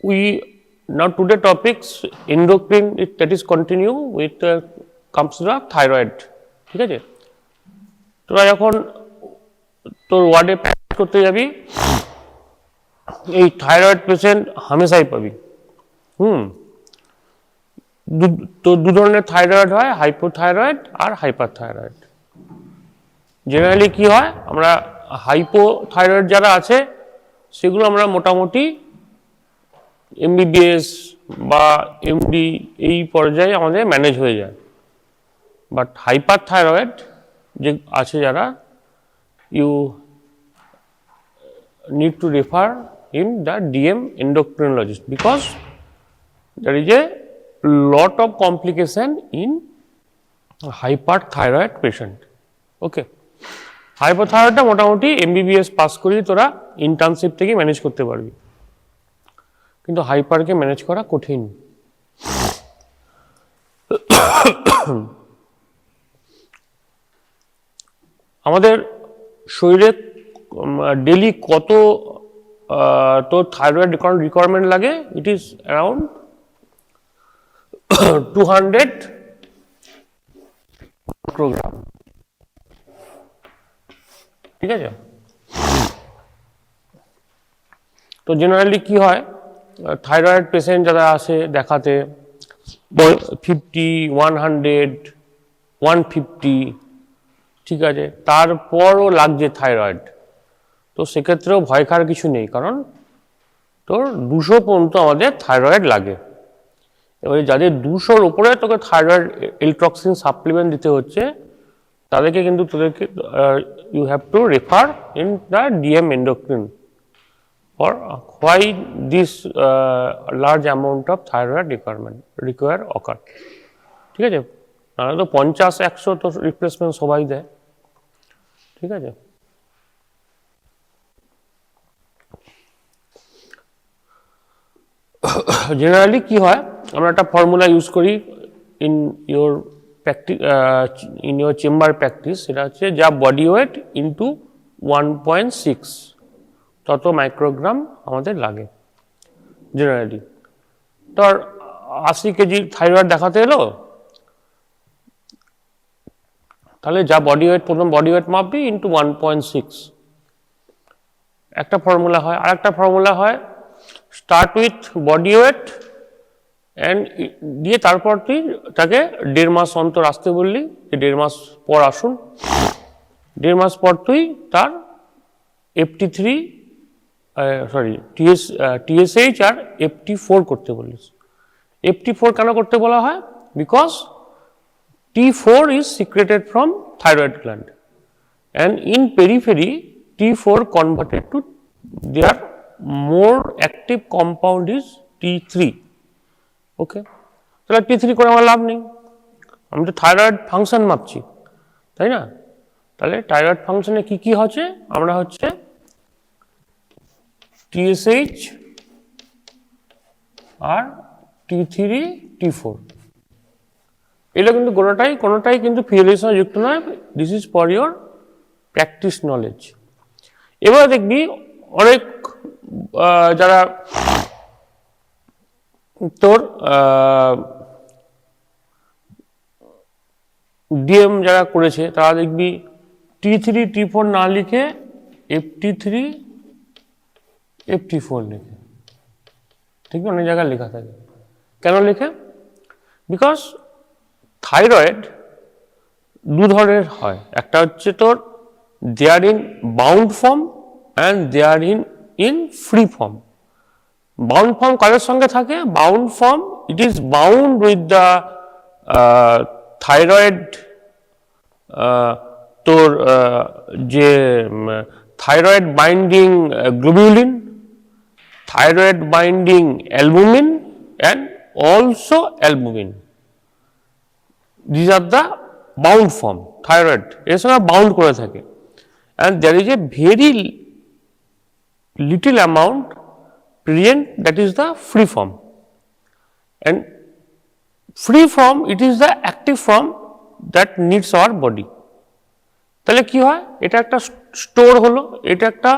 we now today topics endocrine that is continue with comes to the thyroid. ঠিক আছে, তোরা যখন তোর ওয়ার্ডে প্র্যাকটিস করতে যাবি এই থাইরয়েড পেশেন্ট হামেশাই পাবি। তো দু ধরনের থাইরয়েড হয়, হাইপোথাইরয়েড আর হাইপারথাইরয়েড। জেনারেলি কি হয়, আমরা হাইপোথাইরয়েড যারা আছে সেগুলো আমরা মোটামুটি এমবিবিএস বা এমডি এই পর্যায়ে আমাদের ম্যানেজ হয়ে যায়। বাট হাইপারথাইরয়েড যে আছে যারা, you need to refer him the DM endocrinologist because there is a lot of complication in hyperthyroid patient. Okay, হাইপোথাইরয়েডটা মোটামুটি এমবিবিএস পাস করি তোরা ইন্টার্নশিপ থেকে ম্যানেজ করতে পারবি, কিন্তু হাইপারকে ম্যানেজ করা কঠিন। আমাদের শরীরে ডেলি কত তো থাইরয়েড রিকোয়ারমেন্ট লাগে? It is around 200 microgram. ঠিক আছে, তো জেনারেলি কি হয়, থাইরয়েড পেশেন্ট যারা আসে দেখাতে 50, 100, 150, ঠিক আছে, তারপরও লাগছে থাইরয়েড। তো সেক্ষেত্রেও ভয় খাওয়ার কিছু নেই, কারণ তোর 200 পর্যন্ত আমাদের থাইরয়েড লাগে। এবারে যাদের 200-র উপরে তোকে থাইরয়েড এলট্রক্সিন সাপ্লিমেন্ট দিতে হচ্ছে তাদেরকে কিন্তু তোদেরকে you have to refer in the DM endocrine for why this large amount of thyroid require occur. ঠিক আছে, নাহলে তো 50-100 তো রিপ্লেসমেন্ট সবাই দেয়। ঠিক আছে, জেনারেলি কি হয়, আমরা একটা ফর্মুলা ইউজ করি in your practice, in your chamber practice. সেটা হচ্ছে যা বডি ওয়েট ইন্টু 1.6 তত মাইক্রোগ্রাম আমাদের লাগে জেনারেলি। তোর 80 কেজি থাইরয়েড দেখাতে এলো, তাহলে যা বডি ওয়েট, প্রথম বডি ওয়েট মাপবি ইন্টু 1.6, একটা ফর্মুলা হয়। আর একটা ফর্মুলা হয় start with body weight and দিয়ে তারপর তুই তাকে 1.5 মাস অন্তর আসতে বললি, যে 1.5 মাস পর আসুন, 1.5 মাস পর তুই তার FT3 TSH আর FT4 করতে বলিস। FT4 কেন করতে বলা হয়? Because T4 is secreted from thyroid gland and in periphery T4 converted to their more active compound is T3. ওকে, তাহলে T3 করে আমার লাভ নেই, আমি তো থাইরয়েড ফাংশন মাপছি, তাই না? তাহলে থাইরয়েড ফাংশনে কি কি হচ্ছে, আমরা হচ্ছে TSH আর T3 T4, এগুলো কিন্তু কোনোটাই কিন্তু ফিজিওলজির সঙ্গে যুক্ত নয়। This is for your practice knowledge. এবার দেখবি অনেক যারা তোর ডিএম যারা করেছে তারা দেখবি T3 T4 না লিখে FT3 FT4 লিখে। ঠিক না, অনেক জায়গায় লেখা থাকে। কেন লেখে? বিকজ থাইরয়েড দু ধরনের হয়, একটা হচ্ছে তোর they're in bound form and they're in free form. Bound form কাদের সঙ্গে থাকে? Bound form, it is bound with the thyroid, তোর যে thyroid binding globulin, thyroid binding albumin and also albumin. These are the bound form, thyroid এর সঙ্গে bound করে থাকে, and there is a very little amount present, that is the free form, and free form it is the active form that needs our body. তাহলে কি হয়, এটা একটা store হলো, এটা একটা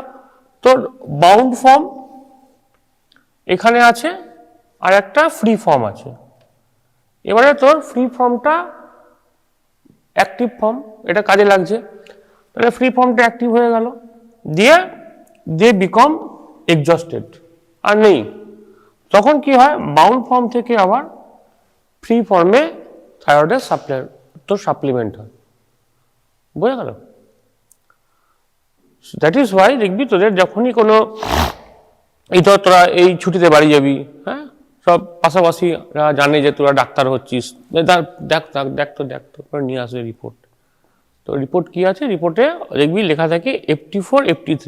তোর বাউন্ড ফর্ম, এখানে আছে আর একটা ফ্রি ফর্ম আছে। এবারে তোর ফ্রি ফর্মটা অ্যাক্টিভ ফর্ম, এটা কাজে লাগছে, তাহলে ফ্রি ফর্মটা অ্যাক্টিভ হয়ে গেল, দিয়ে দে বিকম এক্সস্টেড, আর নেই। তখন কি হয়, বাউন্ড ফর্ম থেকে আবার ফ্রি ফর্মে থাইরয়েডের সাপ্লিমেন্ট হয়। বোঝা গেল? দ্যাট ইজ ওয়াই দেখবি তোদের যখনই কোনো এই ধর তোরা এই ছুটিতে বাড়ি যাবি, হ্যাঁ, সব পাশাপাশি জানে যে তোরা ডাক্তার হচ্ছিস, দেখ তো করে নিয়ে আসবে রিপোর্ট। তো রিপোর্ট কি আছে, রিপোর্টে দেখবি লেখা থাকে FT4 FT3।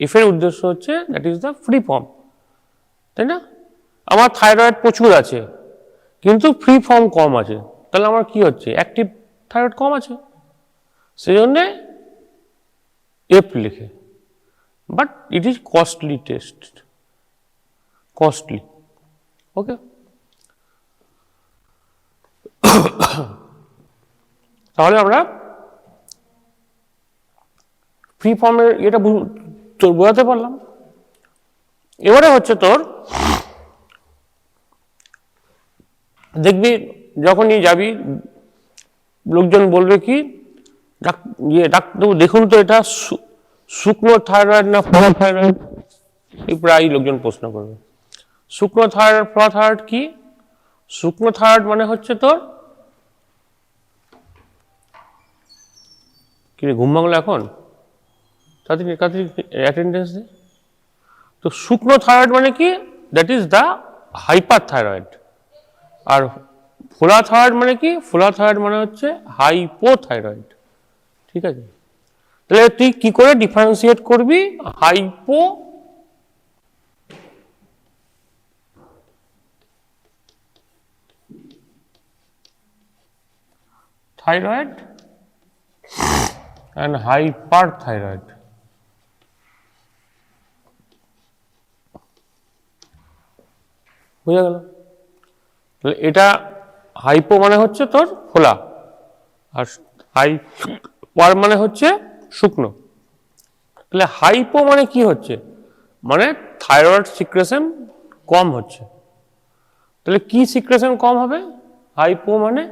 এফ এর উদ্দেশ্য হচ্ছে that is the free form, তাই না? আমার থাইরয়েড প্রচুর আছে কিন্তু ফ্রি ফর্ম কম আছে, তাহলে আমার কি হচ্ছে, অ্যাক্টিভ থাইরয়েড কম আছে, সেই জন্যে এফ লিখে। But it is costly test, costly. Okay, তাহলে আমরা ফ্রি ফর্মের এটা তোর বোঝাতে পারলাম। এবারে হচ্ছে তোর দেখবি যখনই যাবি লোকজন বলবে কি, ডাক্তারবাবু দেখুন তো এটা শুকনো থাইরয়েড না ফোলা থাইরয়েড, প্রায় লোকজন প্রশ্ন করবে। শুকনো থাইরয়েড ফোলা থাইরয়েড কি? শুকনো থাইরয়েড মানে হচ্ছে তোর কি রে, ঘুম ভাঙলো এখন, তাড়াতাড়ি অ্যাটেন্ডেন্স দে। তো শুকনো থাইরয়েড মানে কি, that is the hyper thyroid. আর ফোলা থাইরয়েড মানে কি, ফোলা থাইরয়েড মানে হচ্ছে হাইপোথাইরয়েড। ঠিক আছে, তাহলে তুই কি করে ডিফারেন্সিয়েট করবি হাইপো থাইরয়েড and hyperthyroid? বুঝা গেল? তাহলে এটা হাইপো মানে হচ্ছে তোর ফোলা, আর হাইপার মানে হচ্ছে শুকনো। তাহলে হাইপো মানে কি হচ্ছে, মানে থাইরয়েড সিক্রেশন কম হচ্ছে। তাহলে কি সিক্রেশন কম হবে, হাইপো মানে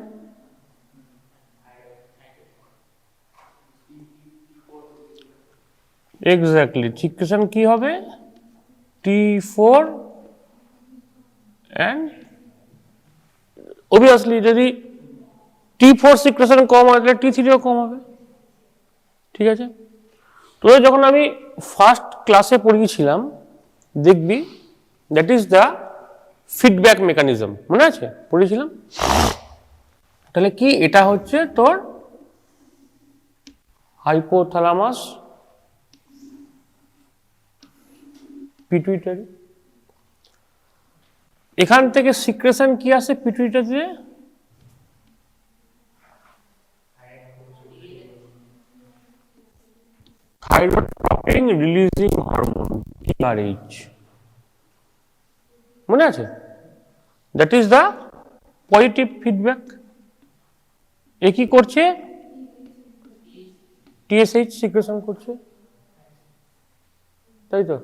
এক্স্যাক্টলি সিক্রেশন কি হবে, T4 and obviously যদি T4 সিক্রেশন কম হয় তাহলে T3ও কম হবে। ঠিক আছে, তো যখন আমি ফার্স্ট ক্লাসে পড়িয়েছিলাম দেখবি that is the feedback mechanism, মনে আছে পড়েছিলাম? তাহলে কি, এটা হচ্ছে তোর হাইপোথ্যালামাস পিটুইটারি। এখান থেকে সিক্রেশন কি আসে পিটুইটারিতে, thyroid protein releasing hormone TRH, মনে আছে? That is the positive feedback. এ কি করছে, TSH সিক্রেশন করছে, তাই তো?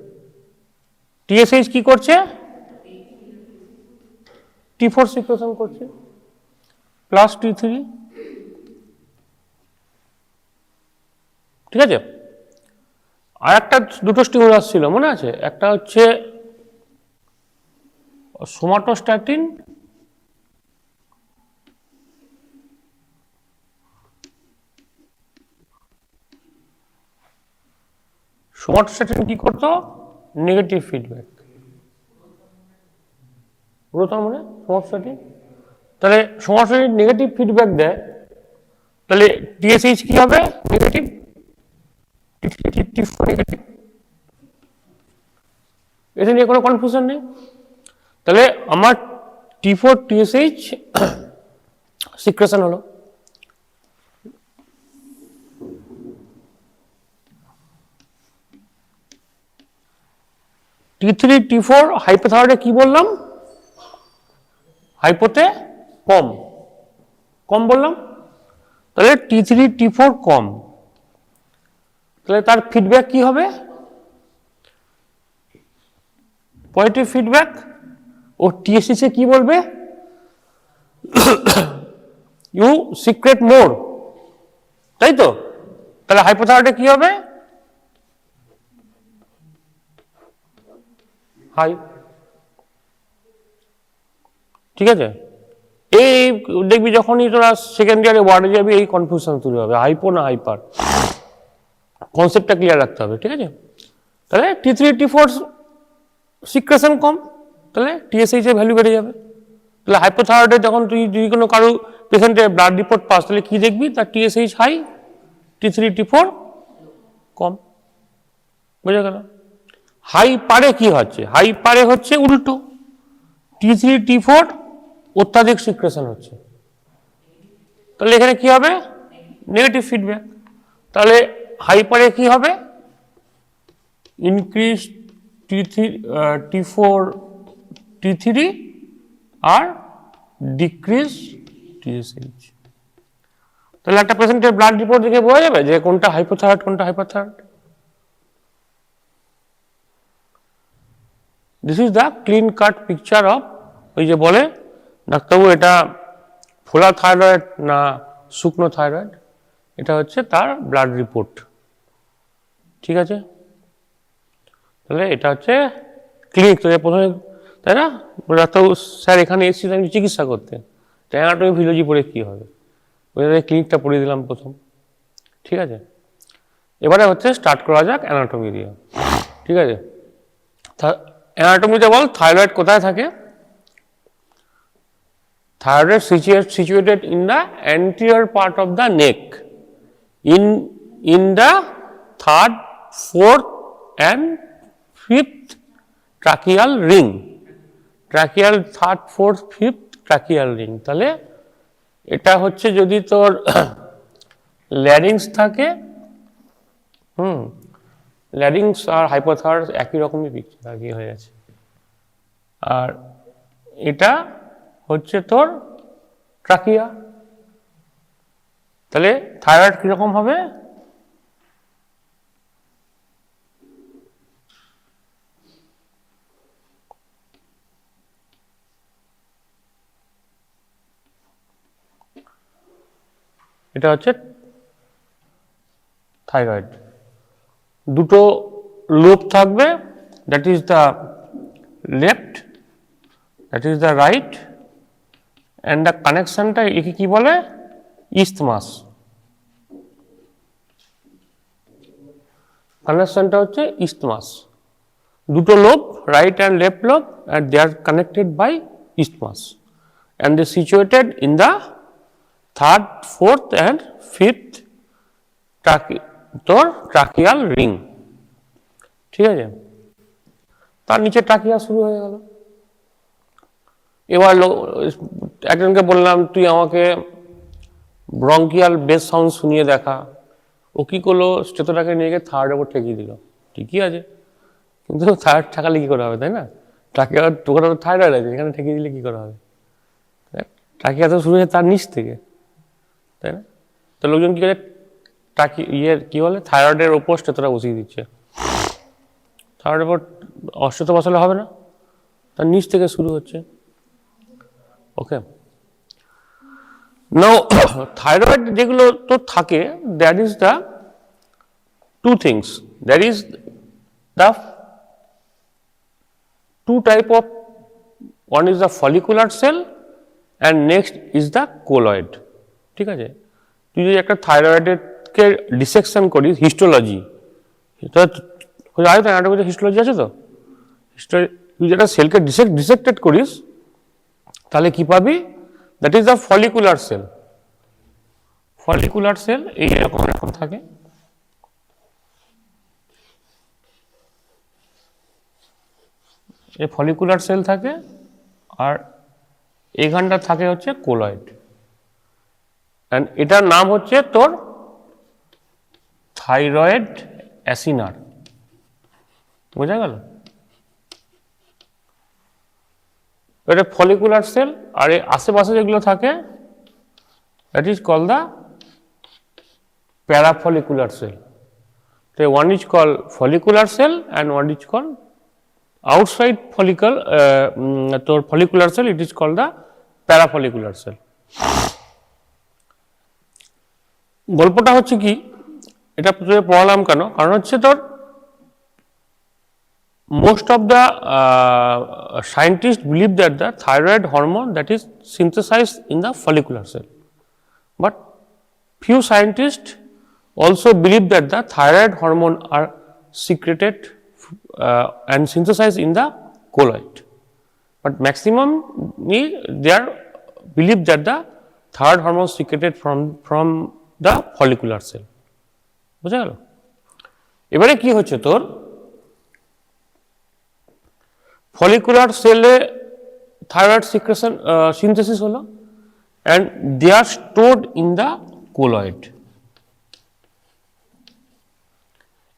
TSH কি করছে, T4 সিক্রেশন করছে প্লাস T3। ঠিক আছে, আর একটা দুটো স্টিমুলাস ছিল মনে আছে, একটা হচ্ছে সোমাটোস্ট্যাটিন সোমাটোস্ট্যাটিন কি করতো, নেগেটিভ ফিডব্যাক। গ্রোথ মানে সোমাটোস্ট্যাটিন, তাহলে সোমাটোস্ট্যাটিন নেগেটিভ ফিডব্যাক দেয়, তাহলে TSH কি হবে, নেগেটিভ, T4 নেগেটিভ। এটা নিয়ে কোনো কনফিউশন নেই। তাহলে আমার T4 TSH সিক্রেশন হলো। T3 T4 হাইপোথাইরয়েডে কি বললাম, হাইপোতে কম, কম বললাম, তাহলে T3 T4 কম, তাহলে তার ফিডব্যাক কি হবে, পজিটিভ ফিডব্যাক। ও টিএসসি সে কি বলবে, ইউ সিক্রেট মোর, তাই তো? তাহলে হাইপোথ্যালামাসে কি হবে, হাই। ঠিক আছে, এই দেখবি যখনই তোরা সেকেন্ড ইয়ারে ওয়ার্ডে যাবি এই কনফিউশন তৈরি হবে, হাইপো না হাইপার, কনসেপ্টটা ক্লিয়ার রাখতে হবে। ঠিক আছে, তাহলে T3 T4 সিক্রেশন কম, তাহলে টিএসএইচ এর ভ্যালু বেড়ে যাবে। তাহলে হাইপোথাইরয়েডে যখন তুই যদি কোনো কারো পেশেন্টের ব্লাড রিপোর্ট পাস, তাহলে কি দেখবি, তার টিএসএইচ হাই, T3 T4 কম। বুঝা গেল? হাই পারে কি হচ্ছে, হাই পারে হচ্ছে উল্টো, T3 T4 অত্যাধিক সিক্রেশন হচ্ছে, তাহলে এখানে কি হবে, নেগেটিভ ফিডব্যাক। তাহলে হাই পারে কি হবে, ইনক্রিজ T3 T4 T3 আর ডিক্রিজ টিএসএইচ। তাহলে একটা পেশেন্টের ব্লাড রিপোর্ট দেখে বোঝা যাবে যে কোনটা হাইপোথাইরয়েড কোনটা hyperthyroid. This is the clean cut picture of, ওই যে বলে ডাক্তারবাবু এটা ফোলা থাইরয়েড না শুকনো থাইরয়েড, এটা হচ্ছে তার ব্লাড রিপোর্ট। ঠিক আছে, তাহলে এটা হচ্ছে ক্লিনিক। তো প্রথমে তাই না, ডাক্তারবাবু স্যার এখানে এসেছি আমি চিকিৎসা করতে, অ্যানাটমি ফিজিওলজি পড়ে কী হবে, ওই ক্লিনিকটা পড়িয়ে দিলাম প্রথম। ঠিক আছে, এবারে হচ্ছে স্টার্ট করা যাক অ্যানাটমি দিয়ে। ঠিক আছে, অ্যানাটমিতে বল থাইরয়েড কোথায় থাকে, thyroid situated in the anterior part of the neck, in the third, fourth and fifth tracheal ring, tracheal third, fourth, fifth tracheal ring। তাহলে এটা হচ্ছে যদি তোর ল্যারিংস থাকে, ল্যারিংস আর হাইপোথাইরয়েড একই রকমই পিকচার আগে হয়ে গেছে। আর এটা হচ্ছে তোর ট্রাকিয়া। তাহলে থাইরয়েড কিরকম হবে, এটা হচ্ছে থাইরয়েড, দুটো লোব থাকবে, that is the left, that is the right, and the কানেকশনটা একে কি বলে, ইস্থমাস। কানেকশনটা হচ্ছে ইস্থমাস, দুটো lobe, right and left lobe, and they are connected by isthmus, and they situated in the third, fourth and fifth তোর tracheal ring. ঠিক আছে, তার নিচে ট্রাকিয়া শুরু হয়ে গেল। এবার একজনকে বললাম তুই আমাকে ব্রঙ্কিয়াল বেস সাউন্ড শুনিয়ে দেখা, ও কি করলো, স্টেথোটাকে নিয়ে গিয়ে থার্ড ওপর ঠেকিয়ে দিল। ঠিকই আছে, কিন্তু থার্ড ঠেকালে কি করে হবে, তাই না? ট্রাকিয়া তোকে তো থাইরয়েড আছে, এখানে ঠেকিয়ে দিলে কি করা হবে, ট্রাকিয়া তো শুরু হয়েছে তার নিচ থেকে, তাই না? তো লোকজন কি করে কি বলে থাইরয়েডের ওপর স্টেথোটা বসিয়ে দিচ্ছে, থাইরয়েডের ওপর অস্টেথো বসালে হবে না, তার নিচ থেকে শুরু হচ্ছে। ওকে, নাও থাইরয়েড যেগুলো তো থাকে, that is the two things, that is the two type of, one is the follicular cell and next is the colloid. ঠিক আছে, তুই যদি একটা থাইরয়েডকে ডিসেকশন করিস, হিস্টোলজি, অ্যানাটমিতে হিস্টোলজি আছে তো, তুই যেটা সেলকে ডিসেক্টেড করিস তাহলে কি পাবি, that is the follicular cell. Follicular cell এইরকম এরকম থাকে, এই ফলিকুলার সেল থাকে, আর এইখানটা থাকে হচ্ছে কোলয়েড, অ্যান্ড এটার নাম হচ্ছে তোর থাইরয়েড অ্যাসিনার। বোঝা গেল? এটা ফলিকুলার সেল, আর এই আশেপাশে যেগুলো থাকে that is call the parafollicular cell. So one is called follicular cell and one is called outside follicle তোর follicular cell, it is called the parafollicular cell. গল্পটা হচ্ছে কি, এটা প্রথমে পড়ালাম কেন, কারণ হচ্ছে তোর most of the scientists believe that the thyroid hormone that is synthesized in the follicular cell, but few scientists also believe that the thyroid hormone are secreted and synthesized in the colloid, but maximum they are believe that the thyroid hormone secreted from the follicular cell. বুঝা গেল? এবারে কি হচ্ছে তোর follicular cell-এ thyroid secretion synthesis হলো and they are stored in the colloid.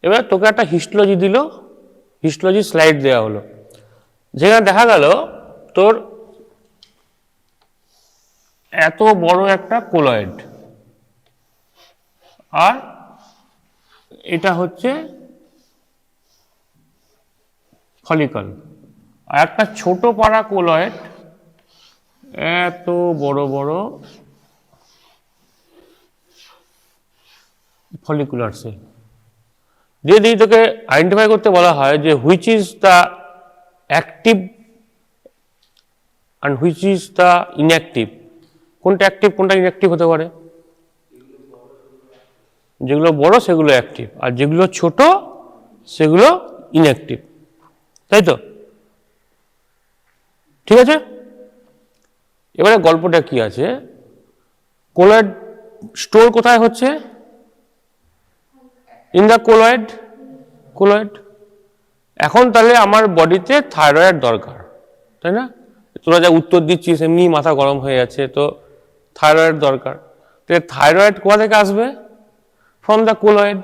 এবার তোকে একটা হিস্টোলজি দিল, হিস্টোলজি স্লাইড দেওয়া হলো, যেখানে দেখা গেল তোর এত বড় একটা কোলয়েড, আর এটা হচ্ছে ফলিকল, আর একটা ছোট পাড়া কোলয়েড, এত বড় বড় ফলিকুলার সেল দিয়ে দিয়ে তোকে আইডেন্টিফাই করতে বলা হয় যে which is the active and which is the inactive, কোনটা অ্যাক্টিভ কোনটা ইনঅ্যাক্টিভ হতে পারে। যেগুলো বড় সেগুলো অ্যাক্টিভ, আর যেগুলো ছোট সেগুলো ইনঅ্যাক্টিভ, তাই তো? ঠিক আছে, এবারে গল্পটা কি আছে, কোলয়েড স্টোর কোথায় হচ্ছে? In the colloid. এখন তাহলে আমার বডিতে থাইরয়েড দরকার, তাই না? তোরা যা উত্তর দিচ্ছিস এমনি মাথা গরম হয়ে যাচ্ছে, তো থাইরয়েড দরকার। থাইরয়েড কোথা থেকে আসবে? From the colloid.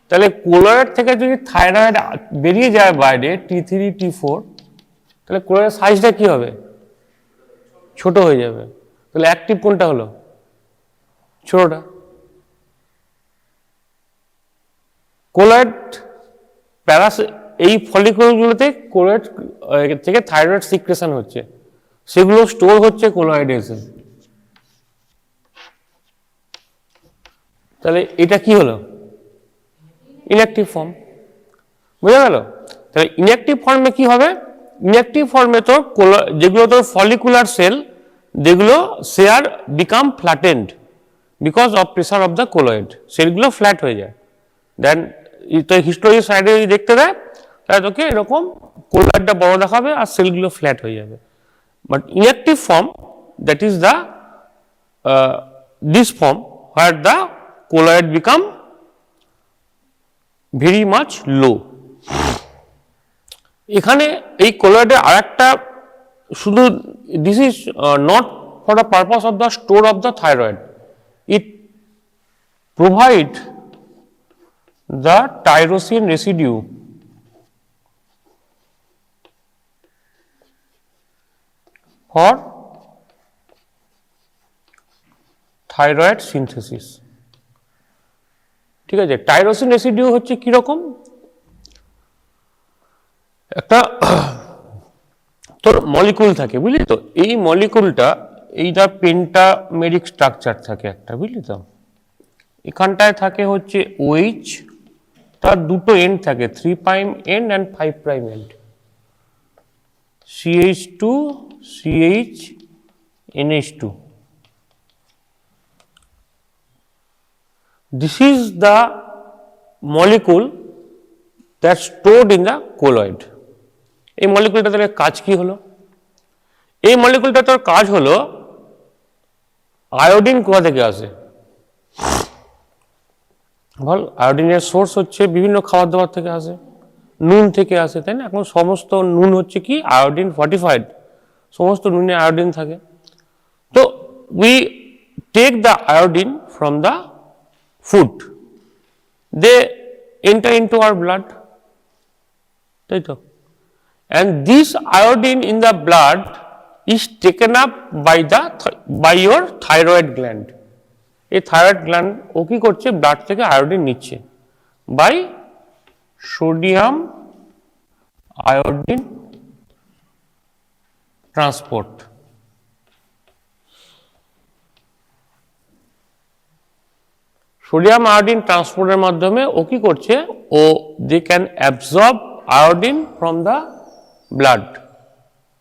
তাহলে কোলয়েড থেকে যদি থাইরয়েড বেরিয়ে যায় বাইরে T3 T4, তাহলে কোলয়েডের সাইজটা কি হবে? ছোট হয়ে যাবে। তাহলে অ্যাক্টিভ কোনটা হলো? ছোটটা। কোলয়েড এই ফলিকুলগুলোতে কোলয়েড থেকে থাইরয়েড সিক্রেশন হচ্ছে, সেগুলো স্টোর হচ্ছে কোলয়েডে এসে। তাহলে এটা কি হলো? Inactive form. বুঝা গেল? তাহলে ইনঅ্যাক্টিভ ফর্মে কি হবে? ইনঅ্যাক্টিভ ফর্মে তো যেগুলো তোর ফলিকুলার সেল, যেগুলো সে are become flattened because of pressure of the colloid, সেলগুলো ফ্ল্যাট হয়ে যায়। দেন তো হিস্টোরি সাইডে যদি দেখতে দেয় তাহলে তোকে এরকম কোলয়েডটা বড় দেখাবে আর সেলগুলো ফ্ল্যাট হয়ে যাবে। But inactive form, that is the this form where the colloid become very much low. এখানে এই কোলয়েডের আরেকটা শুধু this is not for the purpose of the store of the thyroid, it provide the tyrosine residue for thyroid synthesis. ঠিক আছে, tyrosine residue হচ্ছে কিরকম? একটা তোর মলিকুল থাকে, বুঝলি তো? এই মলিকুলটা এইটা পেন্টামেরিক স্ট্রাকচার থাকে একটা, বুঝলি তো? এখানটায় থাকে হচ্ছে OH, তার দুটো এন্ড থাকে, 3' end and 5' end, CH2 CH NH2. This is the molecule that stored in the colloid. এই মলিকুলটা তাহলে কাজ কি হলো? এই মলিকুলটা তোর কাজ হলো, আয়োডিন কোথা থেকে আসে বল? আয়োডিনের সোর্স হচ্ছে বিভিন্ন খাবার দাবার থেকে আসে, নুন থেকে আসে, তাই না? এখন সমস্ত নুন হচ্ছে কি আয়োডিন ফর্টিফাইড, সমস্ত নুনে আয়োডিন থাকে। তো we take the iodine from the food, they enter into our blood, তাই তো? and this iodine in the blood is taken up by your thyroid gland. এই থাইরয়েড গ্ল্যান্ড ও কি করছে? ব্লাড থেকে আয়োডিন নিচ্ছে by sodium iodine transport. Sodium iodine ট্রান্সপোর্টের মাধ্যমে ও কি করছে, ও they can absorb iodine from the blood.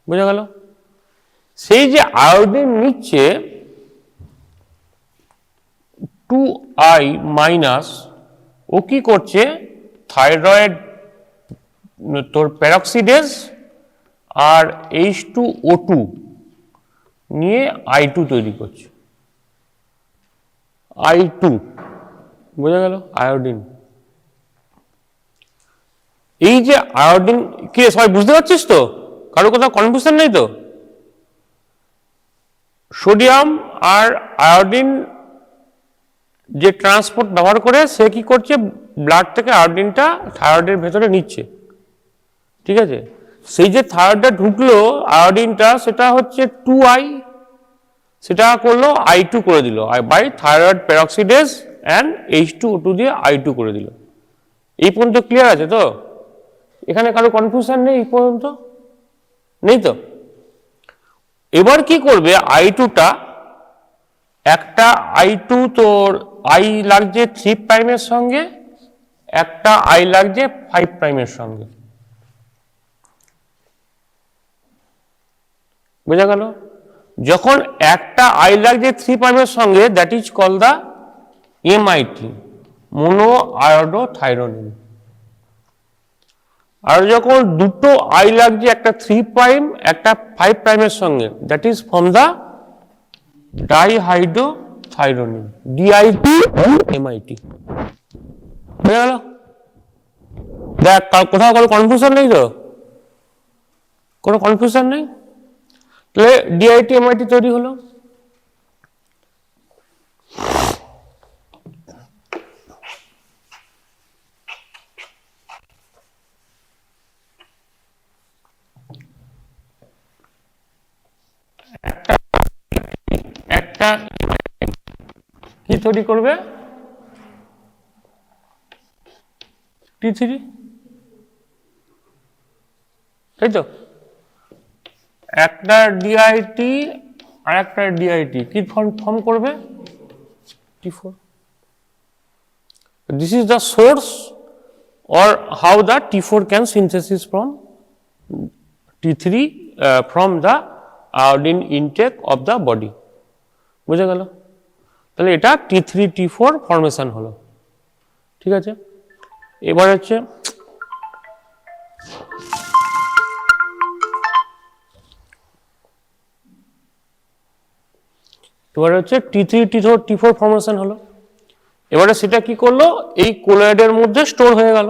বুঝা গেল? সেই যে আয়োডিন নিচ্ছে 2I মাইনাস, ও কি করছে, থাইরয়েড তোর প্যারক্সিডেজ আর H2O2 নিয়ে I2 তৈরি করছে। I2 বোঝা গেল? আয়োডিন। এই যে আয়োডিন, কি সবাই বুঝতে পারছিস তো? কারো কোথাও কনফিউশন নেই তো? সোডিয়াম আর আয়োডিন যে ট্রান্সপোর্ট ব্যবহার করে, সে কি করছে, ব্লাড থেকে আয়োডিনটা থাইরয়েডের ভেতরে নিচ্ছে। ঠিক আছে? সেই যে থাইরয়েডটা ঢুকলো আয়োডিনটা, সেটা হচ্ছে 2I, সেটা করলো I2 করে দিল, বাই থাইরয়েড প্যারক্সিডেজ অ্যান্ড H2O2 দিয়ে I2 করে দিল। এই পর্যন্ত ক্লিয়ার আছে তো? এখানে কারো কনফিউশন নেই এই পর্যন্ত? নেই তো? এবার কি করবে, I2টা, একটা I2 তোর I লাগছে 3 প্রাইমের সঙ্গে, একটা I লাগছে 5 প্রাইমের সঙ্গে। বোঝা গেল? যখন একটা I লাগছে 3 প্রাইমের সঙ্গে, that is call the MIT, monoiodothyronine. আর যখন দুটো I লাগছে, একটা 3 প্রাইম একটা 5 প্রাইমের সঙ্গে, that is from the dihydrothyronine, DIT MIT। বুঝা গেল? দেখ, কোথাও কোনো কনফিউশন নেই তো? কোনো কনফিউশন নেই? তাহলে DIT MIT তৈরি হলো। একটা কি তৈরি করবে, T3, তাই তো? একটা DIT আর একটা DIT কি ফর্ম করবে, T4। This is the source or how the T4 can synthesis from T3 from the iodine intake of the body। বুঝা গেল? তাহলে এটা T3 T4 ফরমেশন হলো। ঠিক আছে? এবার হচ্ছে T3 T4 ফরমেশন হলো। এবারে সেটা কি করলো, এই কোলয়েডের মধ্যে স্টোর হয়ে গেল,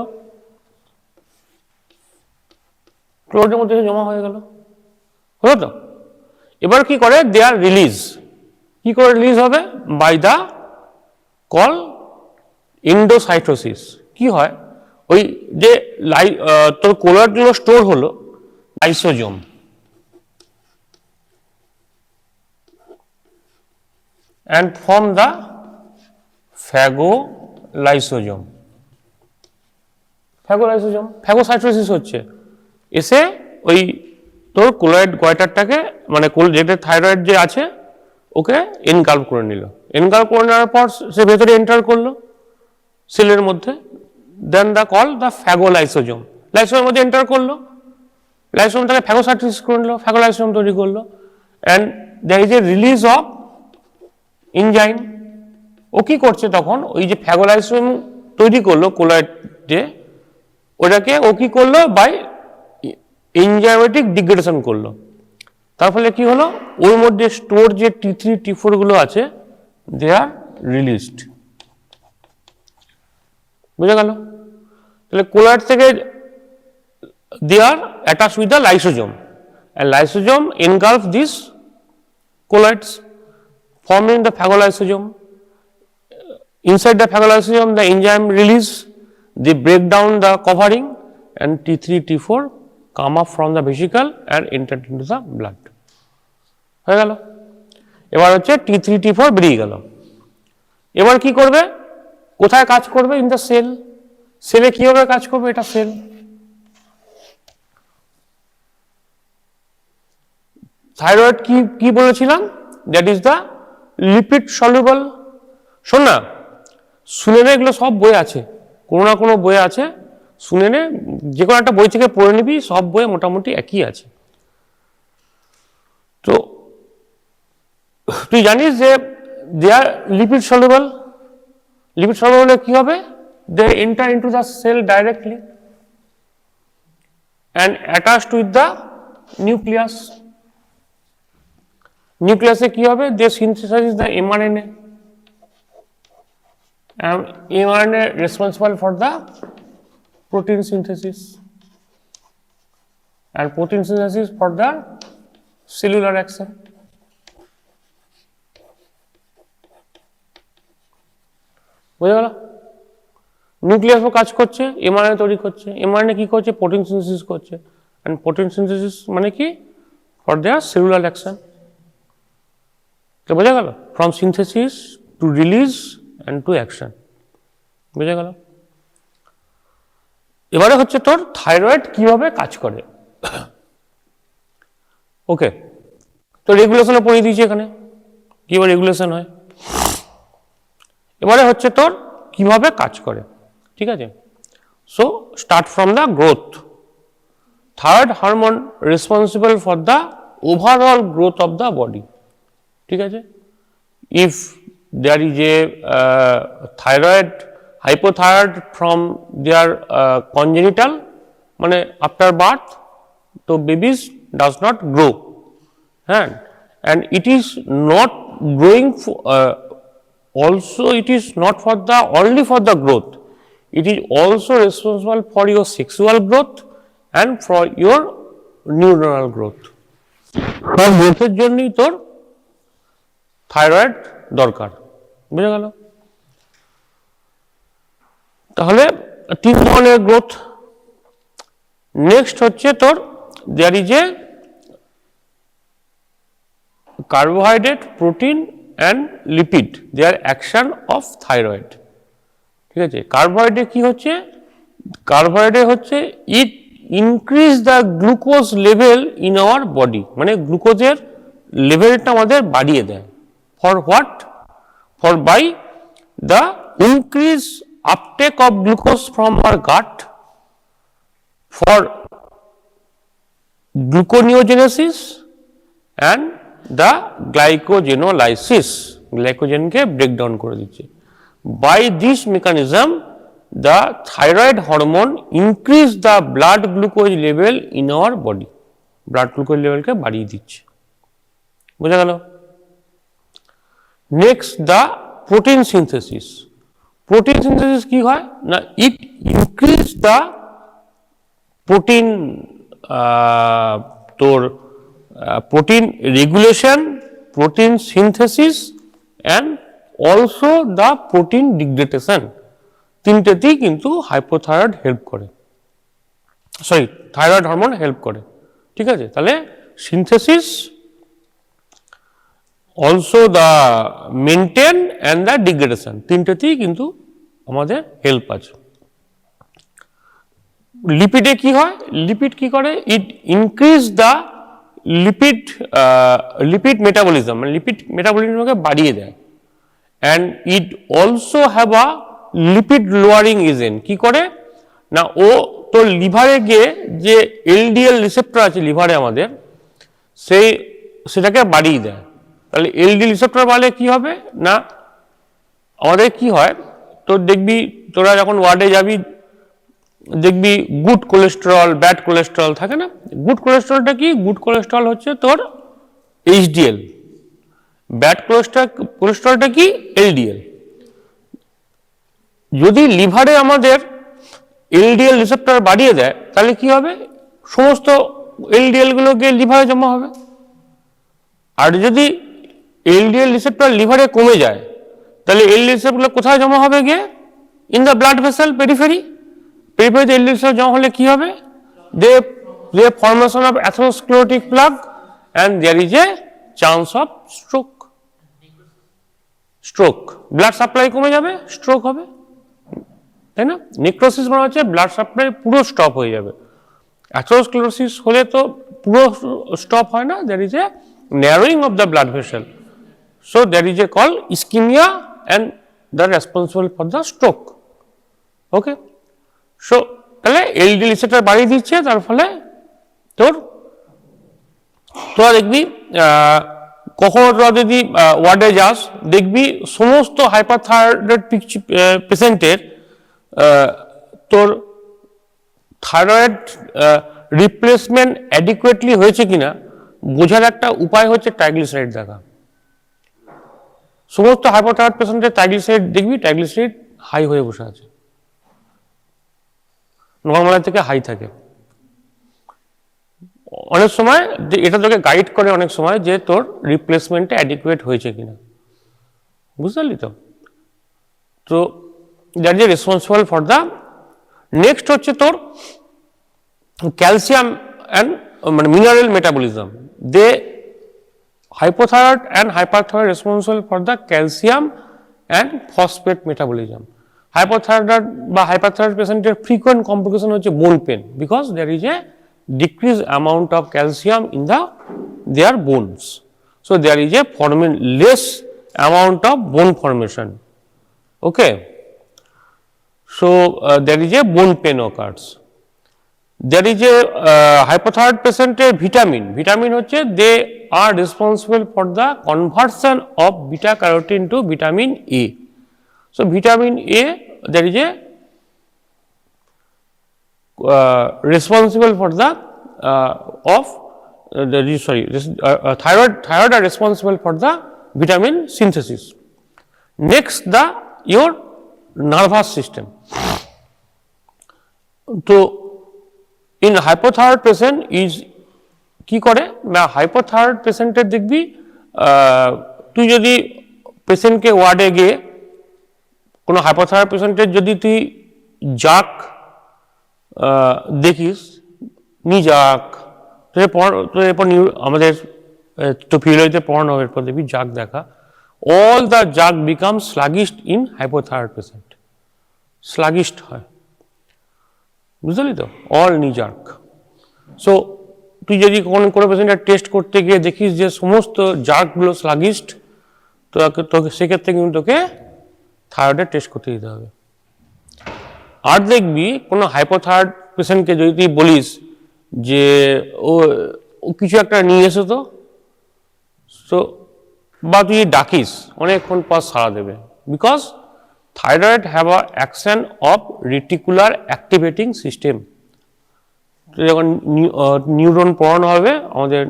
ক্লোরাইডের মধ্যে জমা হয়ে গেল, হলো তো? এবার কি করে, দে আর রিলিজ। কি করে রিলিজ হবে, বাই দা কল এন্ডোসাইটোসিস। কি হয়, ওই যে তোর কোলয়েডগুলো স্টোর হলো, lysosome, and form the phagolysosome। Phagocytosis হচ্ছে, এসে ওই তোর কোলয়েড গয়টারটাকে, মানে যেটা থাইরয়েড যে আছে, ওকে এনগাল্ভ করে নিল। এনগাল্ভ করে নেওয়ার পর সে ভেতরে এন্টার করলো সেলের মধ্যে, দেন দ্য কল দ্য ফ্যাগোলাইসোজোম, লাইসোজোমের মধ্যে এন্টার করলো, লাইসোজোম তাকে ফ্যাগোসাইটোসিস করে নিল, ফ্যাগোলাইসোজোম তৈরি করলো, and there is a release of enzyme. ও কি করছে তখন, ওই যে ফ্যাগোলাইসোজোম তৈরি করলো কোলয়েডে, ওটাকে ও কি করলো, বাই এনজাইমেটিক ডিগ্রেডেশন করলো। তার ফলে কি হলো, ওর মধ্যে স্টোর যে T3 T4 গুলো আছে, দে আর রিলিজড। বুঝা গেল? তাহলে কোলয়েড থেকে they are attach with the lysosome, and lysosome engulf these colloids, forming the phagolysosome. Inside the phagolysosome, the enzyme release, they break down the covering, and T3 T4 come up from the vesicle and enter into the blood। হয়ে গেল? এবার হচ্ছে T3 T4 বেরিয়ে গেল। এবার কি করবে, কোথায় কাজ করবে, ইন দ্য সেল। সেলে কিভাবে কাজ করবে, এটা সেল। থাইরয়েড কি বলেছিলাম, that is the lipid soluble. শোন না, শুনে নে, এগুলো সব বই আছে, কোনো না কোনো বই আছে, শুনে নে, যে কোনো একটা বই থেকে পড়ে নিবি, সব বইয়ে মোটামুটি একই আছে। তো তুই জানিস যে they are lipid soluble. Lipid soluble কি হবে? They enter into the cell directly and attached with the nucleus. নিউক্লিয়াসে কি হবে? they synthesize the mRNA, and mRNA responsible for the protein synthesis, and protein synthesis for the cellular action. বুঝে গেল? নিউক্লিয়াসও কাজ করছে, mRNA তৈরি করছে, এমআরএনএ কি করছে? প্রোটিন সিনথেসিস করছে, এন্ড প্রোটিন সিনথেসিস মানে কি? For their cellular action. তো বোঝা গেল? From synthesis to release and to action. বুঝা গেল? এবারে হচ্ছে তোর থাইরয়েড কিভাবে কাজ করে। ওকে, তো রেগুলেশনে পড়িয়ে দিয়েছি এখানে কিভাবে রেগুলেশন হয়। এবারে হচ্ছে তোর কিভাবে কাজ করে, ঠিক আছে? So start from the growth. Thyroid hormone responsible for the overall growth of the body, ঠিক আছে? If there is a thyroid hypothyroid from their congenital, মানে after birth, so babies does not grow, and it is not growing for, also it is not for the only for the growth, it is also responsible for your sexual growth and for your neuronal growth. সব গ্রোথের জন্যই তোর thyroid দরকার। বুঝা গেল? তাহলে তিন ধরনের গ্রোথ। নেক্সট হচ্ছে তোর there is a carbohydrate, protein and lipid, there action of thyroid, ঠিক আছে? কার্বোহাইড্রেট কি হচ্ছে? কার্বোহাইড্রেট হচ্ছে it increase the glucose level in our body, মানে গ্লুকোজের লেভেলটা আমাদের বাড়িয়ে দেয়। For what? For by the increase uptake of glucose from our gut, for gluconeogenesis and the glycogenolysis, glycogen K breakdown করে দিচ্ছে। By this mechanism the thyroid hormone increase the blood glucose level in our body, blood glucose level কে বাড়িয়ে দিচ্ছে। বুঝা গেল? Next the protein synthesis. Protein synthesis কি হয় না? It increase the protein, তোর protein regulation, protein synthesis and also the protein degradation, তিনটেতেই কিন্তু হাইপোথাইরয়েড হেল্প করে, সরি থাইরয়েড হরমোন হেল্প করে, ঠিক আছে? তাহলে synthesis, also the maintain and the degradation, তিনটেতেই কিন্তু আমাদের হেল্প আছে। লিপিডে কি হয়? লিপিড কি করে? ইট ইনক্রিজ দ্য লিপিড মেটাবলিজম, মানে লিপিড মেটাবলিজমকে বাড়িয়ে দেয়। And it also have a lipid lowering agent. কি করে না? ও তোর লিভারে গিয়ে যে এলডিএল রিসেপ্টর আছে লিভারে আমাদের, সেটাকে বাড়িয়ে দেয়। তাহলে এলডিএল রিসেপ্টর বাড়লে কি হবে না? আমাদের কি হয়, তোর দেখবি তোরা যখন ওয়ার্ডে যাবি দেখবি গুড কোলেস্টেরল, ব্যাড কোলেস্টেরল থাকে না? গুড কোলেস্টেরলটা কি? গুড কোলেস্টেরল হচ্ছে তোর এইচডিএল, ব্যাড কোলেস্টেরলটা কি? এলডিএল। যদি লিভারে আমাদের এলডিএল রিসেপ্টর বাড়িয়ে দেয় তাহলে কি হবে? সমস্ত এলডিএল গুলোকে লিভারে জমা হবে। আর যদি এলডিএল রিসেপ্টর লিভারে কমে যায় তাহলে এলডিএল রিসেপ্টরগুলো কোথায় জমা হবে? গিয়ে in the blood vessel periphery. পেরিফেরিতে এলডিএল রিসেপ্টর জমা হলে কি হবে? They formation of atherosclerotic plug and there is a chance of stroke. Blood supply কমে যাবে, স্ট্রোক হবে, তাই না? নেক্রোসিস মানে হচ্ছে ব্লাড সাপ্লাই পুরো স্টপ হয়ে যাবে। অ্যাথেরোস্ক্লেরোসিস হলে তো পুরো স্টপ হয় না, there is a narrowing of the blood vessel. So there is a called ischemia and the responsible for the stroke. Okay, so তাহলে এলডিএল রিসেপ্টর বাড়িয়ে দিচ্ছে, তার ফলে তোরা দেখবি কখনো তোরা যদি ওয়ার্ডে যাস দেখবি সমস্ত হাইপারথাইরয়েড পেশেন্টের তোর থাইরয়েড রিপ্লেসমেন্ট অ্যাডিকুয়েটলি হয়েছে কিনা বোঝার একটা উপায় হচ্ছে ট্রাইগ্লিসারাইড দেখা। সমস্ত হাইপারথাইরয়েড পেশেন্টের ট্রাইগ্লিসারাইড দেখবি ট্রাইগ্লিসারাইড হাই হয়ে বসে আছে, নর্মাল থেকে হাই থাকে। অনেক সময় এটা তোকে গাইড করে অনেক সময় যে তোর রিপ্লেসমেন্টে অ্যাডিকুয়েট হয়েছে কিনা, বুঝতে পারলি তো। তো that is responsible for the next হচ্ছে তোর ক্যালসিয়াম অ্যান্ড মানে mineral metabolism. They hypothyroid and hyperthyroid responsible for the calcium and phosphate metabolism. Hypothyroid বা hyperthyroid পেশেন্টের frequent complication হচ্ছে bone pain because there is a decreased amount of calcium in their bones. So there is a less amount of bone formation. Okay. So there is a bone pain occurs. There is a hypothyroid patient vitamin হচ্ছে they are responsible for the conversion of beta carotene to vitamin A. So vitamin A there is a responsible for the thyroid are responsible for the vitamin synthesis. Next your nervous system. So in hypothyroid patient is কি করে না, hypothyroid পেশেন্টের দেখবি তুই যদি পেশেন্টকে ওয়ার্ডে গিয়ে কোনো হাইপোথাইরয়েড পেশেন্টের যদি তুই জাক দেখিস নি জাক, তো এরপর আমাদের তো ফিজিওলজিতে পড়ানো হবে, এরপর দেখবি জাক দেখা, all the jerk become sluggish in hypothyroid patient, sluggish হয়, বুঝলি তো, অল নি জাক। সো তুই যদি কোনো পেশেন্টের টেস্ট করতে গিয়ে দেখিস যে সমস্ত জার্কগুলো স্লাগিস্ট, তো তোকে সেক্ষেত্রে কিন্তু তোকে থাইরয়েডের টেস্ট করতে দিতে হবে। আর দেখবি কোনো হাইপোথাইরয়েড পেশেন্টকে যদি তুই বলিস যে ও কিছু একটা নিয়ে এসো তো, সো বা তুই ডাকিস অনেকক্ষণ পর সাড়া দেবে, because thyroid have a action of reticular activating system. যখন নিউরন পড়ানো হবে আমাদের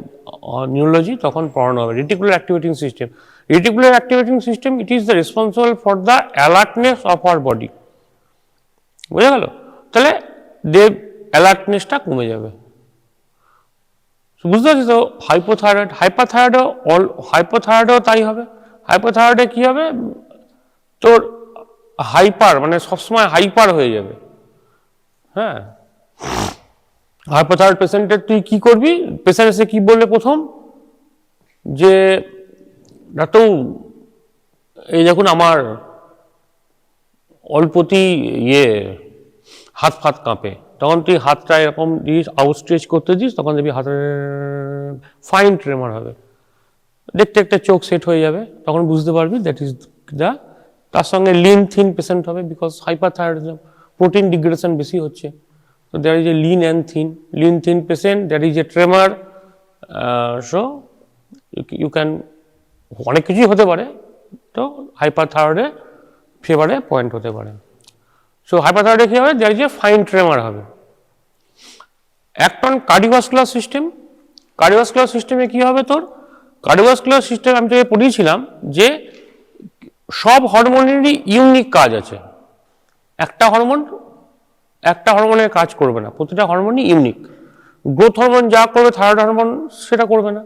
নিউরোলজি তখন পড়ানো হবে reticular activating system. Reticular activating system it is the responsible for the alertness of our body, বোঝা গেল? তাহলে অ্যালার্টনেসটা কমে যাবে, বুঝতে পারছি তো। হাইপোথাইরয়েডও তাই হবে। হাইপোথাইরয়েডে কি হবে, তোর হাইপার মানে সবসময় হাইপার হয়ে যাবে। হ্যাঁ, হাইপোথাইরয়েড পেশেন্টের তুই কি করবি, পেশেন্ট এসে কি বললে প্রথম যে ডাক্তার এই দেখুন আমার অল্পতি হাত ফাত কাঁপে, তখন তুই হাতটা এরকম দিস আউটস্ট্রেচ করতে দিস, তখন দেখবি হাতের ফাইন ট্রেমার হবে, দেখতে একটা চোখ সেট হয়ে যাবে, তখন বুঝতে পারবি দ্যাট ইজ দ্য। তার সঙ্গে লিন থিন পেশেন্ট হবে বিকজ হাইপারথাইরয়েডিজম প্রোটিন ডিগ্রেডেশন বেশি হচ্ছে। So there is a lean thin patient, there is a tremor, so you can অনেক কিছুই হতে পারে, তো হাইপারথাইরয়েডে ফেভারে পয়েন্ট হতে পারে। সো হাইপারথাইরয়েডে কি হবে, there is a fine tremor হবে। একটা কার্ডিওভাস্কুলার সিস্টেমে কি হবে তোর, কার্ডিওভাস্কুলার সিস্টেম আমি তোকে পড়িয়েছিলাম যে সব হরমোনেরই ইউনিক কাজ আছে, একটা হরমোনের কাজ করবে না, প্রতিটা হরমোনই ইউনিক। গ্রোথ হরমোন যা করবে থাইরয়েড হরমোন সেটা করবে না,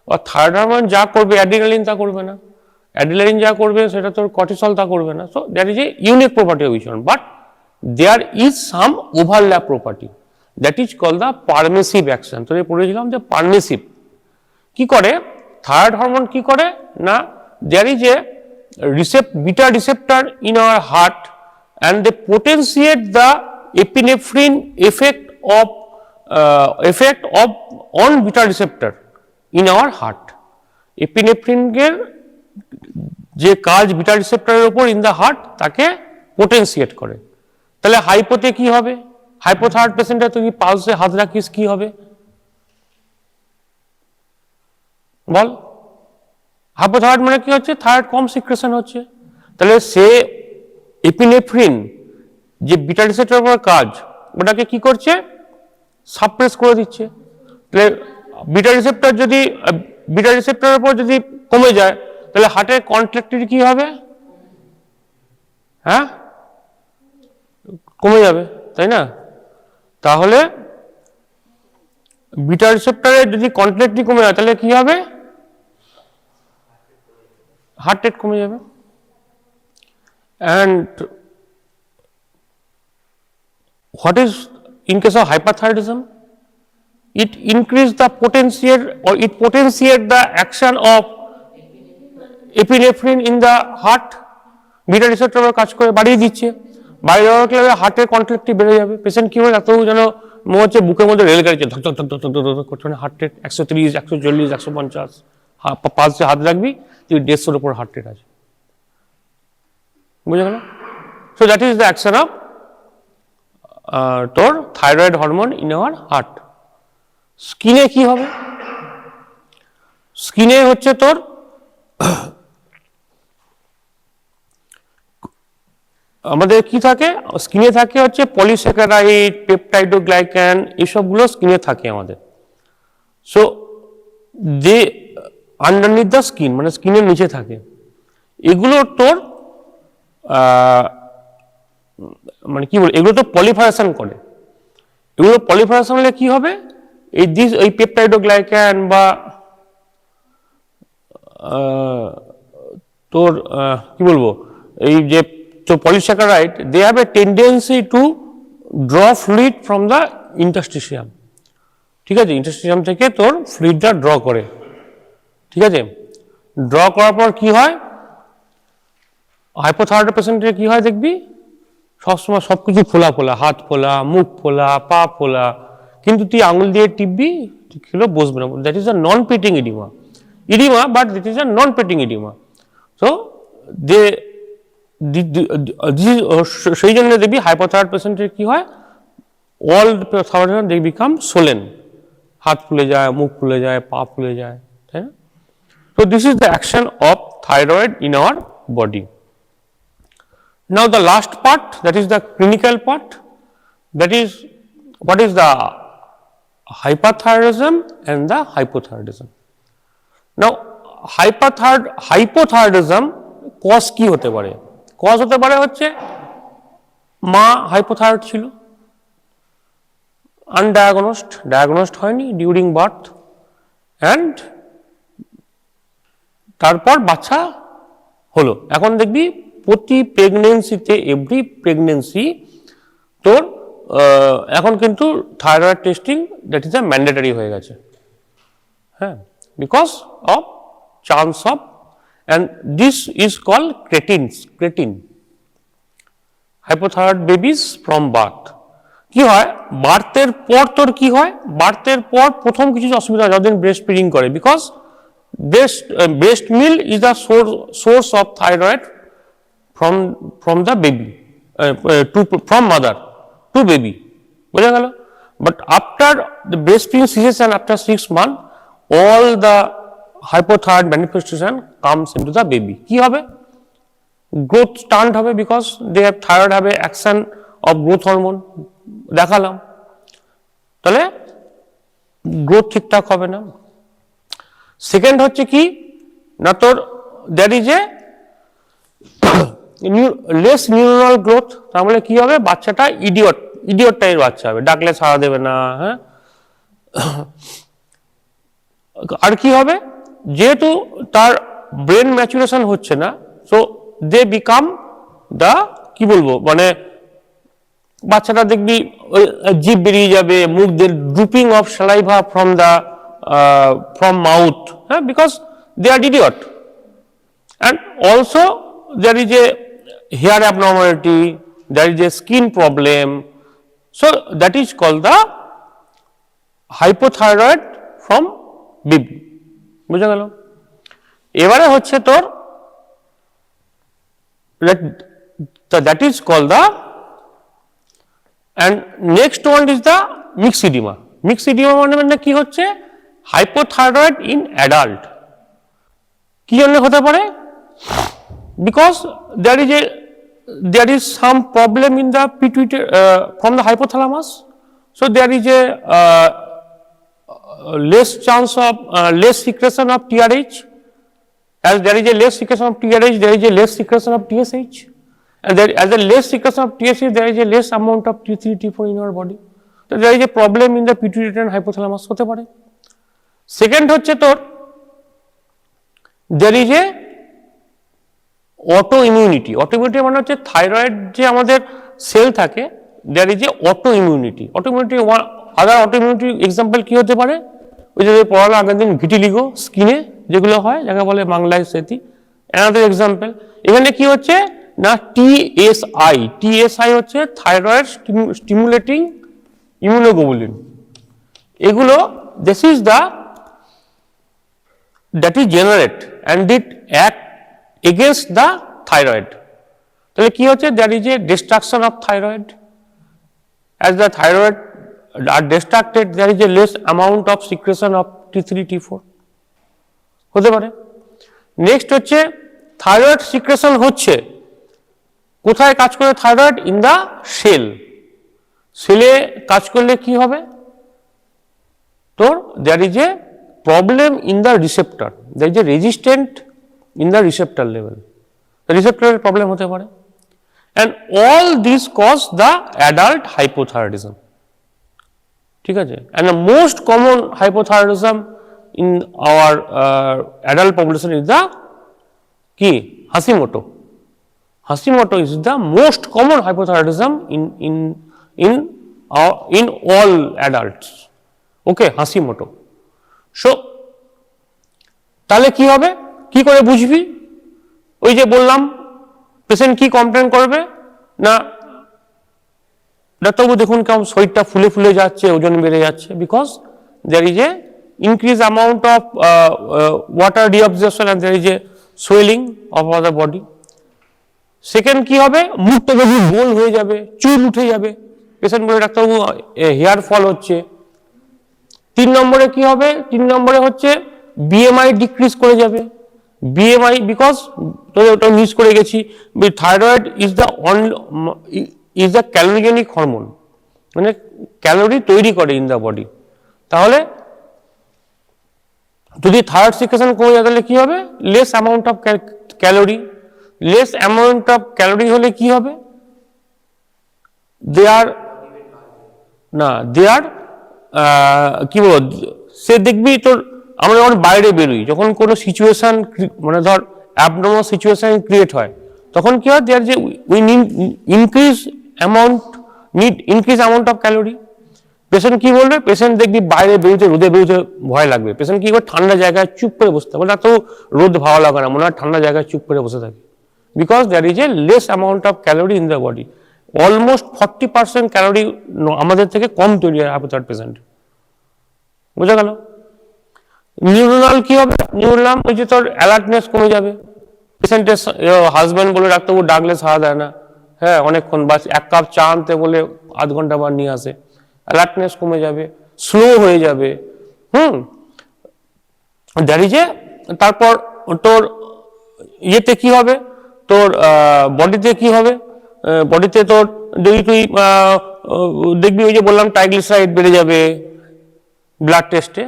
আর থাইরয়েড হরমোন যা করবে অ্যাড্রিনালিন তা করবে না, অ্যাড্রিনালিন যা করবে সেটা তোর কর্টিসল তা করবে না। So that is a unique property of each one, but there is some overlap property that is call the permissive action. তো পড়েছিলাম যে পারমিসিভ কি করে, থাইরয়েড হরমোন কি করে না, there is a beta receptor in our heart and they potentiate the epinephrine effect of effect of on beta receptor in our heart. এপিনেফ্রিনের যে কাজ বিটা রিসেপ্টরের উপর ইন দ্য হার্ট তাকে পোটেনশিয়েট করে। তাহলে হাইপোতে কি হবে? হাইপোথাইরয়েড পেশেন্টের তুই পালসে হাত রাখিস কি হবে বল? হাইপোথাইরয়েড মানে কি হচ্ছে? থাইরয়েড কম সিক্রেশন হচ্ছে। তাহলে সে এপিনেফ্রিন যে বিটা রিসেপ্টরের উপর কাজ ওটাকে কি করছে? সাপ্রেস করে দিচ্ছে। তাহলে বিটা রিসেপ্টরের উপর যদি কমে যায় তাহলে হার্টের কন্ট্রাক্টিভিটি কি হবে? হ্যাঁ, কমে যাবে, তাই না? তাহলে বিটা রিসেপ্টরের যদি কন্ট্রাক্টিভিটি কমে যায় তাহলে কি হবে? হার্ট রেট কমে যাবে। And what is in case of hyperthyroidism? It increase the potentiate or it potentiate the action of epinephrine in the heart. Beta receptor কাজ করে বাড়িয়ে দিচ্ছে, বাড়িয়ে দেওয়ার ফলে হার্টের কন্ট্রাক্টিভিটি বেড়ে যাবে। পেশেন্ট কি হয়? এত যেন মনে হচ্ছে বুকের মধ্যে রেলগাড়ি ধক ধক ধক ধক ধক ধক করছে, মানে হার্ট রেট 130, 140, 150, পালসে হাত রাখবি তুই 150-র উপর হার্ট রেট আছে। বুঝে গেল? So that is the action of তোর thyroid hormone in our heart. স্কিনে কি হবে? স্কিনে হচ্ছে তোর আমাদের কি থাকে? স্কিনে থাকে হচ্ছে পলিস্যাকারাইড, পেপটাইডোগ্লাইকান, এসবগুলো স্কিনে থাকে আমাদের। So they underneath the skin, মানে স্কিনের নিচে থাকে। এগুলো তোর মানে কি বল, এগুলো তো পলিফারেশন করে। এগুলো পলিফারেশন হলে কি হবে? এই পেপটাইডোগ্লাইকান বা তোর কি বলবো, এই যে polysaccharide, they have a tendency to draw fluid from the interstitium. ঠিক আছে, ইন্টারস্টিশিয়াম থেকে তোর ফ্লুইডটা ড্র করে। ঠিক আছে, ড্র করার পর কি হয়? হাইপোথাইরয়েড পেশেন্টের কি হয় দেখবি? সবসময় সবকিছু ফোলা ফোলা, হাত ফোলা, মুখ ফোলা, পা ফোলা, কিন্তু তুই আঙুল দিয়ে টিপবি খেলো বসবে না। That is a non pitting edema, but that is a non pitting edema. So সেই জন্য দেখবি হাইপোথাইরয়েড পেশেন্টের কি হয়? All thyroid they become swollen, হাত ফুলে যায়, মুখ ফুলে যায়, পা ফুলে যায়, তাই না? So this is the action of thyroid in our body. Now the last part, that is the clinical part, that is what is the hyperthyroidism and the hypothyroidism. Now hypothyroidism cause কি হতে পারে? Cause হতে পারে হচ্ছে মা hypothyroid ছিল, diagnosed হয়নি during birth, and তারপর বাচ্চা হলো। এখন দেখবি প্রতি প্রেগনেন্সিতে, এভরি প্রেগনেন্সি তোর এখন কিন্তু thyroid testing that is a mandatory হয়ে গেছে। হ্যাঁ, because of chance of, and this is call creatine hypothyroid babies from birth. কি হয় বার্থের পর? তোর কি হয় বার্থের পর? প্রথম কিছু অসুবিধা হয় যতদিন ব্রেস্ট ফিডিং করে, because breast milk is the source of thyroid from the baby, from mother to baby. বোঝা গেল? But after the breastfeeding cessation, after 6 months, all the hypothyroid manifestation comes into the baby. কি হবে? Growth stunt হবে, because they have thyroid have a action of growth hormone দেখালাম, তাহলে growth ঠিকঠাক হবে না। সেকেন্ড হচ্ছে কি না, তোর that is a less neural growth. তার মানে কি হবে? বাচ্চাটা ইডিয়ট টাইপের বাচ্চা হবে, ডাকলে সাড়া দেবে না। হ্যাঁ, আর কি হবে? যেহেতু তার ব্রেন ম্যাচুরেশন হচ্ছে না, সো দে বিকাম দ্য কি বলবো, মানে বাচ্চাটা দেখবি জিভ বেরিয়ে যাবে, মুখ দিয়ে drooping of saliva from mouth, because they are idiot. And also there is a hair abnormality, there is a skin problem, so that is called the hypothyroid from baby, বুঝা গেল। এবারে হচ্ছে তোর that is call the, and next one is the myxoedema. Myxoedema মানে কি হচ্ছে, hypothyroid in adult. কি জন্য হতে পারে, because there is some problem in the pituitary from the hypothalamus, so there is a less chance of less secretion of TRH. As there is a less secretion of TRH, there is a less secretion of TSH, and there as a less secretion of TSH, there is a less amount of T3 T4 in our body. So there is a problem in the pituitary and hypothalamus হতে পারে। Second হচ্ছে তোর there is a autoimmunity. Autoimmunity মানে হচ্ছে thyroid যে আমাদের cell থাকে, there is a autoimmunity. Autoimmunity other autoimmunity example কি হতে পারে, ওই যে পড়ালো আগের দিন ভিটিলিগো স্কিনে যেগুলো হয়, যাকে বলে বাংলায় সেটি, অ্যানাদার এক্সাম্পল। এখানে কি হচ্ছে না টিএসআই, টিএসআই হচ্ছে থাইরয়েড স্টিমুলেটিং ইমিউনোগ্লোবুলিন। এগুলো this is the that is generate and it act against the thyroid. তাহলে কি হচ্ছে, there is a destruction of thyroid. As the thyroid are destructed, there is a less amount of secretion of T3 T4 হতে পারে। Next হচ্ছে thyroid secretion হচ্ছে কোথায় কাজ করে থাইরয়েড, ইন দা সেল। সেলে কাজ করলে কি হবে তোর, there is a problem in the receptor, there is a resistant in the receptor level, the receptor problem hote pare, and all these cause the adult hypothyroidism, ঠিক আছে। and the most common hypothyroidism in our adult population is the ki Hashimoto. Hashimoto is the most common hypothyroidism in all adults, okay, Hashimoto. so তাহলে কি হবে, কি করে বুঝবি, ওই যে বললাম পেশেন্ট কি কমপ্লেন করবে না, ডাক্তারবাবু দেখুন কেমন শরীরটা ফুলে ফুলে যাচ্ছে, ওজন বেড়ে যাচ্ছে, because there is a increase amount of water reabsorption and there is a swelling of our body. Second কি হবে, মুখটা দেখবি গোল হয়ে যাবে, চুল উঠে যাবে, পেশেন্ট বলে ডাক্তারবাবু হেয়ার ফল হচ্ছে। 3 নম্বরে কি হবে, 3 নম্বরে হচ্ছে বিএমআই ডিক্রিজ করে যাবে। বিএমআই বিকজ ওটা মিস করে গেছি, thyroid is the calorigenic hormone, মানে ক্যালোরি তৈরি করে ইন দ্য বডি। তাহলে যদি থাইরয়েড সিক্রেশন কমে যায় তাহলে কি হবে, less amount of calorie. Less amount of calorie হলে কি হবে, দে আর কি বলবো, সে দেখবি তোর আমরা যখন বাইরে বেরোই, যখন কোনো সিচুয়েশন মানে ধর অ্যাবনর্মাল সিচুয়েশন ক্রিয়েট হয়, তখন কি হয়, দেয়ার যে we increase amount of calorie. Patient কি বলবে, পেশেন্ট দেখবি বাইরে বেরোতে, রোদে বেরোতে ভয় লাগবে, পেশেন্ট কি করে ঠান্ডা জায়গায় চুপ করে বসতে হবে, তো রোদ ভালো লাগে না, মনে হয় ঠান্ডা জায়গায় চুপ করে বসে থাকে, because there is a less amount of calorie in the body. Almost 40% calorie আমাদের থেকে কম তৈরি হয় হাইপোথাইরয়েড পেশেন্ট, বুঝা গেল। নিউরোনাল কি হবে, নিউরোনাল ওই যে তোর অ্যালার্টনেস কমে যাবে, পেশেন্টের হাজব্যান্ড বলে ডাক্তারবাবু ডাকলে সাড়া দেয় না, হ্যাঁ অনেকক্ষণ, বাস 1 কাপ চা আনতে বলে আধ ঘন্টা বার নিয়ে আসে, অ্যালার্টনেস কমে যাবে, স্লো হয়ে যাবে। দ্যাট ইজ এ। তারপর তোর ইয়েতে কি হবে, তোর বডিতে কি হবে, বডিতে তোর যদি তুই দেখবি ওই যে বললাম ট্রাইগ্লিসারাইড বেড়ে যাবে, ব্লাড টেস্টে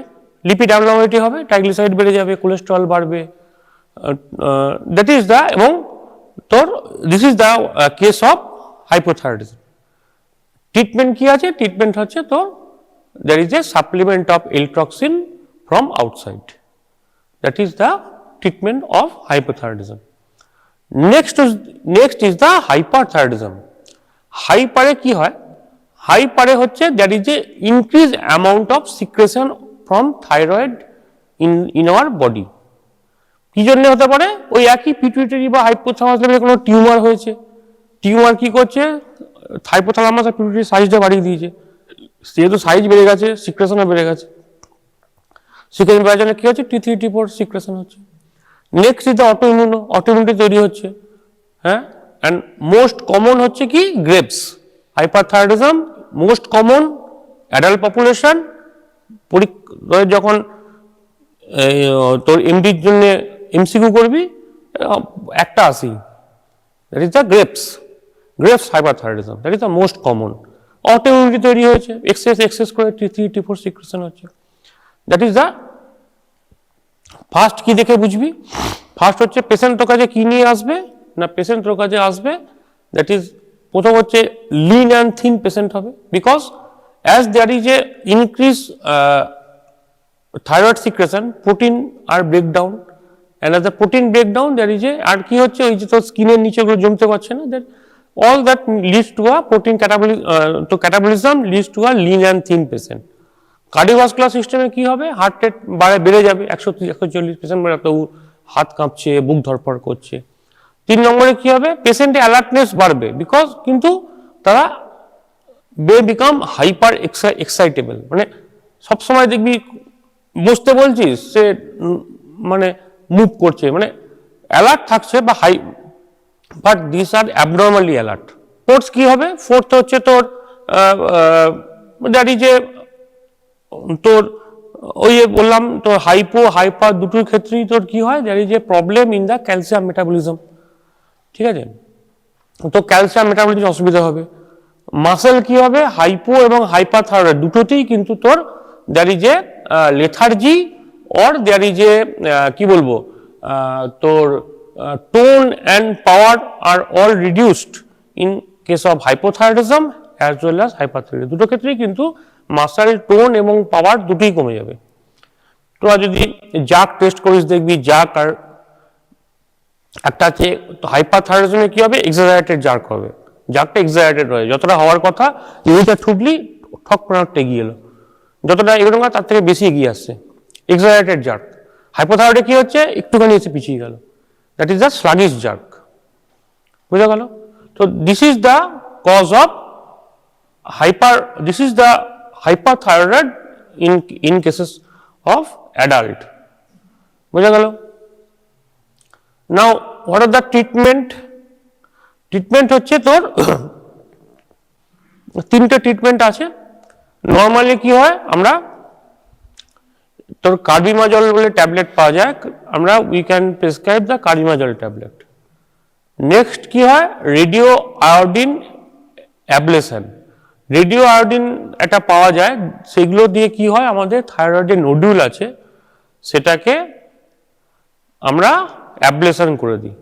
লিপিড অ্যাবনর্মালিটি হবে, ট্রাইগ্লিসারাইড বেড়ে যাবে, কোলেস্টেরল বাড়বে, দ্যাট ইজ দ্য, এবং তোর this is the case of hypothyroidism. Treatment কি আছে, ট্রিটমেন্ট হচ্ছে তোর there is a supplement of L-toxin from outside, that is the treatment of hypothyroidism. Next is the hyperthyroidism. হাইপারে কি হয়, হাইপারে হচ্ছে that is a increase amount of secretion from thyroid in our body. কি জন্য হতে পারে, ওই একই পিটুইটারি বা হাইপোথ্যালামাস লেভেলে কোনো টিউমার হয়েছে, টিউমার কি করছে, হাইপোথ্যালামাস আর পিটুইটারি সাইজটা বাড়িয়ে দিয়েছে, যেহেতু সাইজ বেড়ে গেছে, সিক্রেশনও বেড়ে গেছে, সিক্রেশন বেড়ার জন্য কি হচ্ছে, T3 T4 সিক্রেশন হচ্ছে। নেক্সট ইজ অটোইমিউনিটি তৈরি হচ্ছে, হ্যাঁ। অ্যান্ড মোস্ট কমন হচ্ছে কি, Graves. Hyperthyroidism most common adult population. যখন তোর এমডির জন্য এমসিকিউ করবি, একটা আসি, that is the Graves hyperthyroidism, that is the most common. Autoimmunity তৈরি হয়েছে, এক্সেস করে T3 T4 সিক্রেশন হচ্ছে। That is the first. কি দেখে বুঝবি, ফার্স্ট হচ্ছে পেশেন্ট তোর কাছে কি নিয়ে আসবে না, পেশেন্ট তোর কাছে আসবে, দ্যাট ইজ প্রথম হচ্ছে লিন অ্যান্ড থিন পেশেন্ট হবে, because as there is a increase thyroid secretion, protein are breakdown, and as the protein breakdown there is a, আর কি হচ্ছে ওই যে তোর স্কিনের নিচে ওগুলো জমতে পারছে না, that all that leads to a protein catabolism leads to a lean and thin patient. Cardiovascular সিস্টেমে কি হবে, হার্ট রেট বেড়ে যাবে, 130-140 পেশেন্ট তবু হাত কাঁপছে, বুক ধরপড় করছে। 3 নম্বরে কি হবে, পেশেন্টে অ্যালার্টনেস বাড়বে, বিকজ কিন্তু তারা বিকাম হাইপার এক্সাইটেবল, মানে সবসময় দেখবি বসতে বলছিস সে মানে মুভ করছে, মানে অ্যালার্ট থাকছে বা high, but this are abnormally alert. Fourth কি হবে, ফোর্থ হচ্ছে তোর দ্যাট ইজ এ তোর ওই বললাম তোর হাইপার দুটোর ক্ষেত্রেই তোর কি হয়, that is A problem in the calcium metabolism, ঠিক আছে। তো ক্যালসিয়াম মেটাবলিজম অসুবিধা হবে। মাসেল কি হবে, হাইপো এবং হাইপারথাইরয়েড দুটোতেই কিন্তু তোর that is A lethargy, or that is এ কি বলবো তোর tone and power are all reduced in case of hypothyroidism as well as hyperthyroidism, দুটো ক্ষেত্রেই কিন্তু মাসেল টোন এবং পাওয়ার দুটোই কমে যাবে। তোরা যদি জাক টেস্ট করিস দেখবি, জাক আর একটা আছে হাইপারথাইরয়েডিজমে কি হবে, এক্সাজারেটেড জার্ক হবে, জাকটা এক্সাজারেটেড হয়, যতটা হওয়ার কথা ইউটা ঠুকলি ঠক প্রোডাক্ট এগিয়ে এলো, যতটা এগোনো তার থেকে বেশি এগিয়ে আসছে, এক্সাজারেটেড জার্ক। হাইপোথাইরয়েডে কি হচ্ছে, একটুখানি এসে পিছিয়ে গেল, that is the sluggish jerk, বুঝা গেল। তো this is the cause of hyperthyroid in cases of adult, বুঝা গেল। now what are the treatment হচ্ছে তোর তিনটে ট্রিটমেন্ট আছে। নর্মালি কি হয়, আমরা তোর কার্বিমাজল বলে ট্যাবলেট পাওয়া যায়, আমরা we can prescribe the carbimazole tablet. Next কি হয়, radio iodine ablation, radio iodine একটা পাওয়া যায়, সেগুলো দিয়ে কি হয়, আমাদের থাইরয়েডের নোডুল আছে সেটাকে আমরা অ্যাবলেশন করে দিই।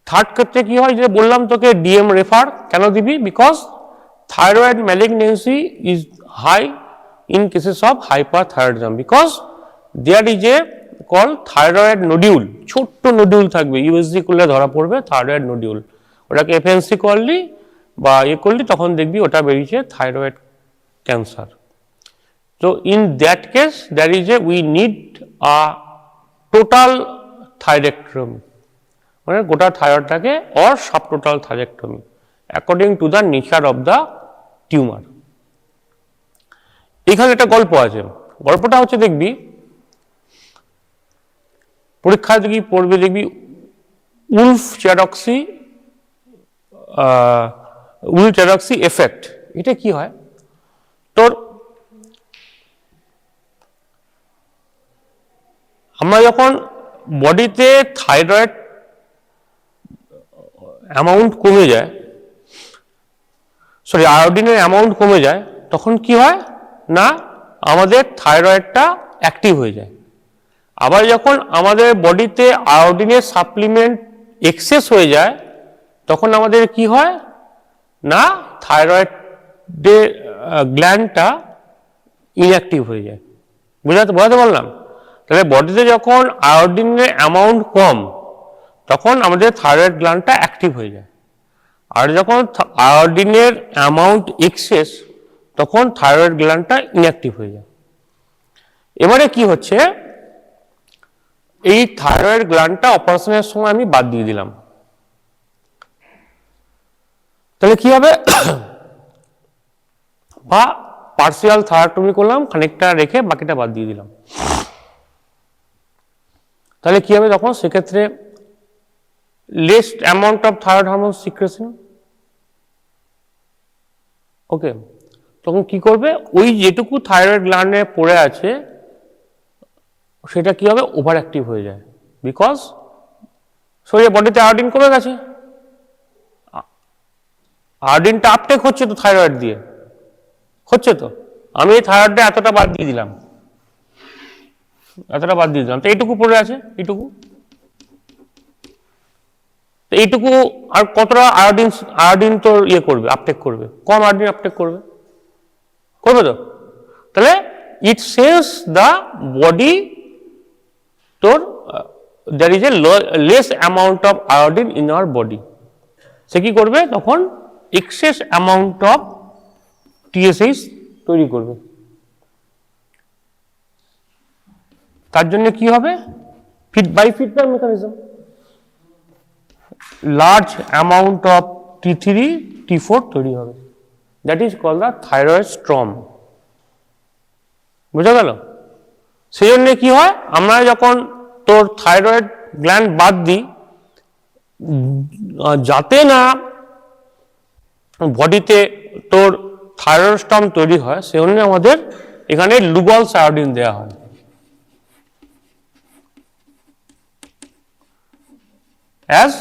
থার্ড ক্ষেত্রে কি হয়, যে বললাম তোকে ডিএম রেফার কেন দিবি, because thyroid malignancy is high in cases of hyperthyroidism, because there is a called thyroid nodule, ছোট্ট নোডিউল থাকবে, ইউএসজি করলে ধরা পড়বে থাইরয়েড নোডিউল, ওটাকে এফএনসি করলি বা করলি তখন দেখবি ওটা বেরিয়েছে থাইরয়েড ক্যান্সার। তো in that case there is a we need a total thyroidectomy, মানে গোটা থাইরয়েডটাকে, or sub total thyroidectomy according to the nature of the tumour. এখানে একটা গল্প আছে, গল্পটা হচ্ছে দেখবি পরীক্ষায় দেখবি পড়বে, দেখবি উলফ চ্যাডক্সি এফেক্ট। এটা কি হয়, তোর আমরা যখন বডিতে থাইরয়েড অ্যামাউন্ট কমে যায়, আয়োডিনের অ্যামাউন্ট কমে যায়, তখন কি হয় না, আমাদের থাইরয়েডটা অ্যাক্টিভ হয়ে যায়। আবার যখন আমাদের বডিতে আয়োডিনের সাপ্লিমেন্ট এক্সেস হয়ে যায়, তখন আমাদের কি হয় না, থাইরয়েডের গ্ল্যান্ডটা ইনঅ্যাক্টিভ হয়ে যায়। বোঝাতে পারলাম? তাহলে বডিতে যখন আয়োডিনের অ্যামাউন্ট কম, তখন আমাদের থাইরয়েড গ্ল্যান্ডটা অ্যাক্টিভ হয়ে যায়, আর যখন আয়োডিনের অ্যামাউন্ট এক্সেস, তখন থাইরয়েড গ্ল্যান্ডটা ইনঅ্যাক্টিভ হয়ে যায়। এবারে কি হচ্ছে, এই থাইরয়েড গ্ল্যান্ডটা অপারেশনের সময় আমি বাদ দিয়ে দিলাম, তাহলে কি হবে, বা পার্সিয়াল থাইরয়েক্টমি করলাম, খানিকটা রেখে বাকিটা বাদ দিয়ে দিলাম। তাহলে কি হবে তখন? সেক্ষেত্রে less amount of thyroid hormone secretion. Okay, তখন কি করবে? ওই যেটুকু থাইরয়েড গ্ল্যান্ডে পড়ে আছে সেটা কি হবে? ওভার অ্যাক্টিভ হয়ে যায়, বিকজ শরীরে বডিতে আয়োডিন কমে গেছে। আয়োডিনটা আপটেক হচ্ছে তো থাইরয়েড দিয়ে, হচ্ছে তো। আমি এই থাইরয়েডটা এতটা বাদ দিয়ে দিলাম, এতটা বাদ দিয়ে দিলাম, তো এইটুকু পড়ে আছে, এইটুকু। তো এইটুকু আর কতটা আয়োডিন, আয়োডিন তো ইয়ে করবে, আপটেক করবে, কম আয়োডিন আপটেক করবে, করবে তো। তাহলে ইট সেন্স দ্য বডি তোর there is a less amount of iodine in our body. সে কি করবে তখন? এক্সেস অ্যামাউন্ট অফ টিএসএইচ তৈরি করবে। তার জন্য কি হবে? Feedback mechanism, large amount of T3 T4 তৈরি হবে, that is call the thyroid storm. বুঝা গেল? সেই জন্য কি হয়, আমরা যখন তোর থাইরয়েড গ্ল্যান্ড বাদ দিই, যাতে না বডিতে তোর থাইরয়েড স্টর্ম তৈরি হয়, সেজন্য আমাদের এখানে লুগলস আয়োডিন দেওয়া হয়। As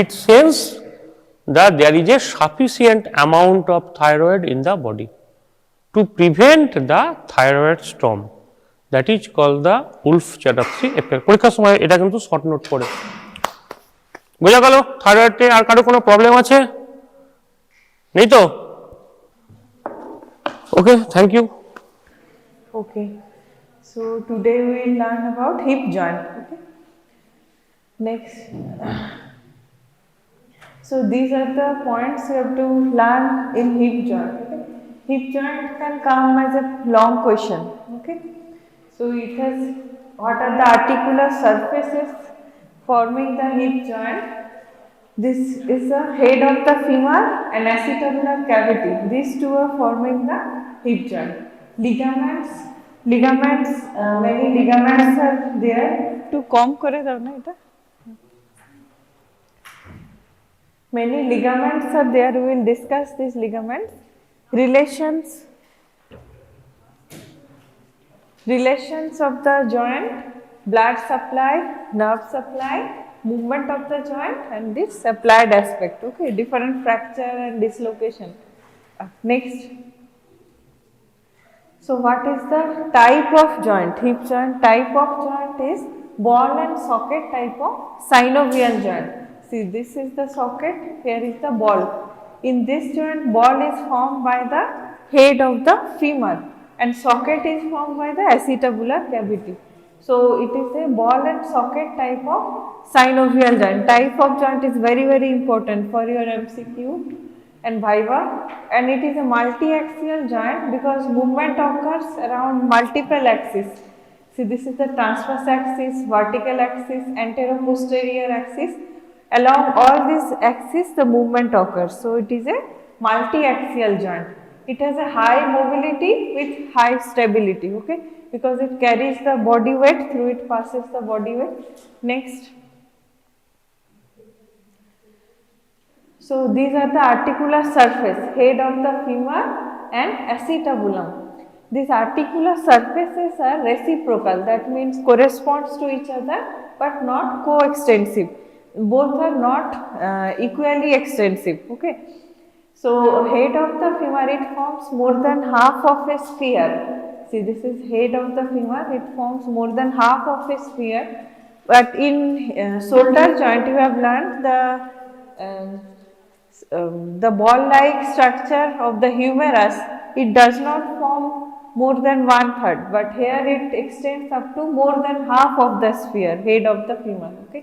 it sense that there is a sufficient amount of thyroid in the body to prevent the thyroid storm, that is called the Wolff-Chatterjee effect. পরীক্ষার সময় এটা কিন্তু শর্ট নোট করে। বোঝা গেল? থাইরয়েডে আর কারো কোনো প্রবলেম আছে? নেই তো? Okay, thank you. Okay, so today we will learn about hip joint. Okay, next. So these are the points you have to learn in hip joint. Okay, hip joint can come as a long question. Okay, so it has what are the articular surfaces forming the hip joint? This is the head of the femur and acetabular cavity. These two are forming the hip joint. Ligaments, many ligaments are there. To comb kore dao na eta. Many ligaments are there. We will discuss these ligaments. Relations of the joint, blood supply, nerve supply, movement of the joint, and this applied aspect. Okay, different fracture and dislocation. Next. So what is the type of joint? Hip joint type of joint is ball and socket type of synovial joint. See, this is the socket, here is the ball. In this joint, ball is formed by the head of the femur and socket is formed by the acetabular cavity. So it is a ball and socket type of synovial joint. Type of joint is very, very important for your MCQ and Viva, and it is a multi-axial joint because movement occurs around multiple axes. See, this is the transverse axis, vertical axis, antero-posterior axis. Along all these axes, the movement occurs. So it is a multi-axial joint. It has a high mobility with high stability. Okay, because it carries the body weight, through it passes the body weight. Next. So these are the articular surface, head of the femur and acetabulum. These articular surfaces are reciprocal, that means corresponds to each other but not coextensive. Both are not equally extensive. Okay. So head of the femur, it forms more than half of a sphere. See, this is head of the femur, it forms more than half of a sphere. But in shoulder joint, you have learned the ball-like structure of the humerus, it does not form more than 1/3, but here it extends up to more than half of the sphere, head of the femur. Okay,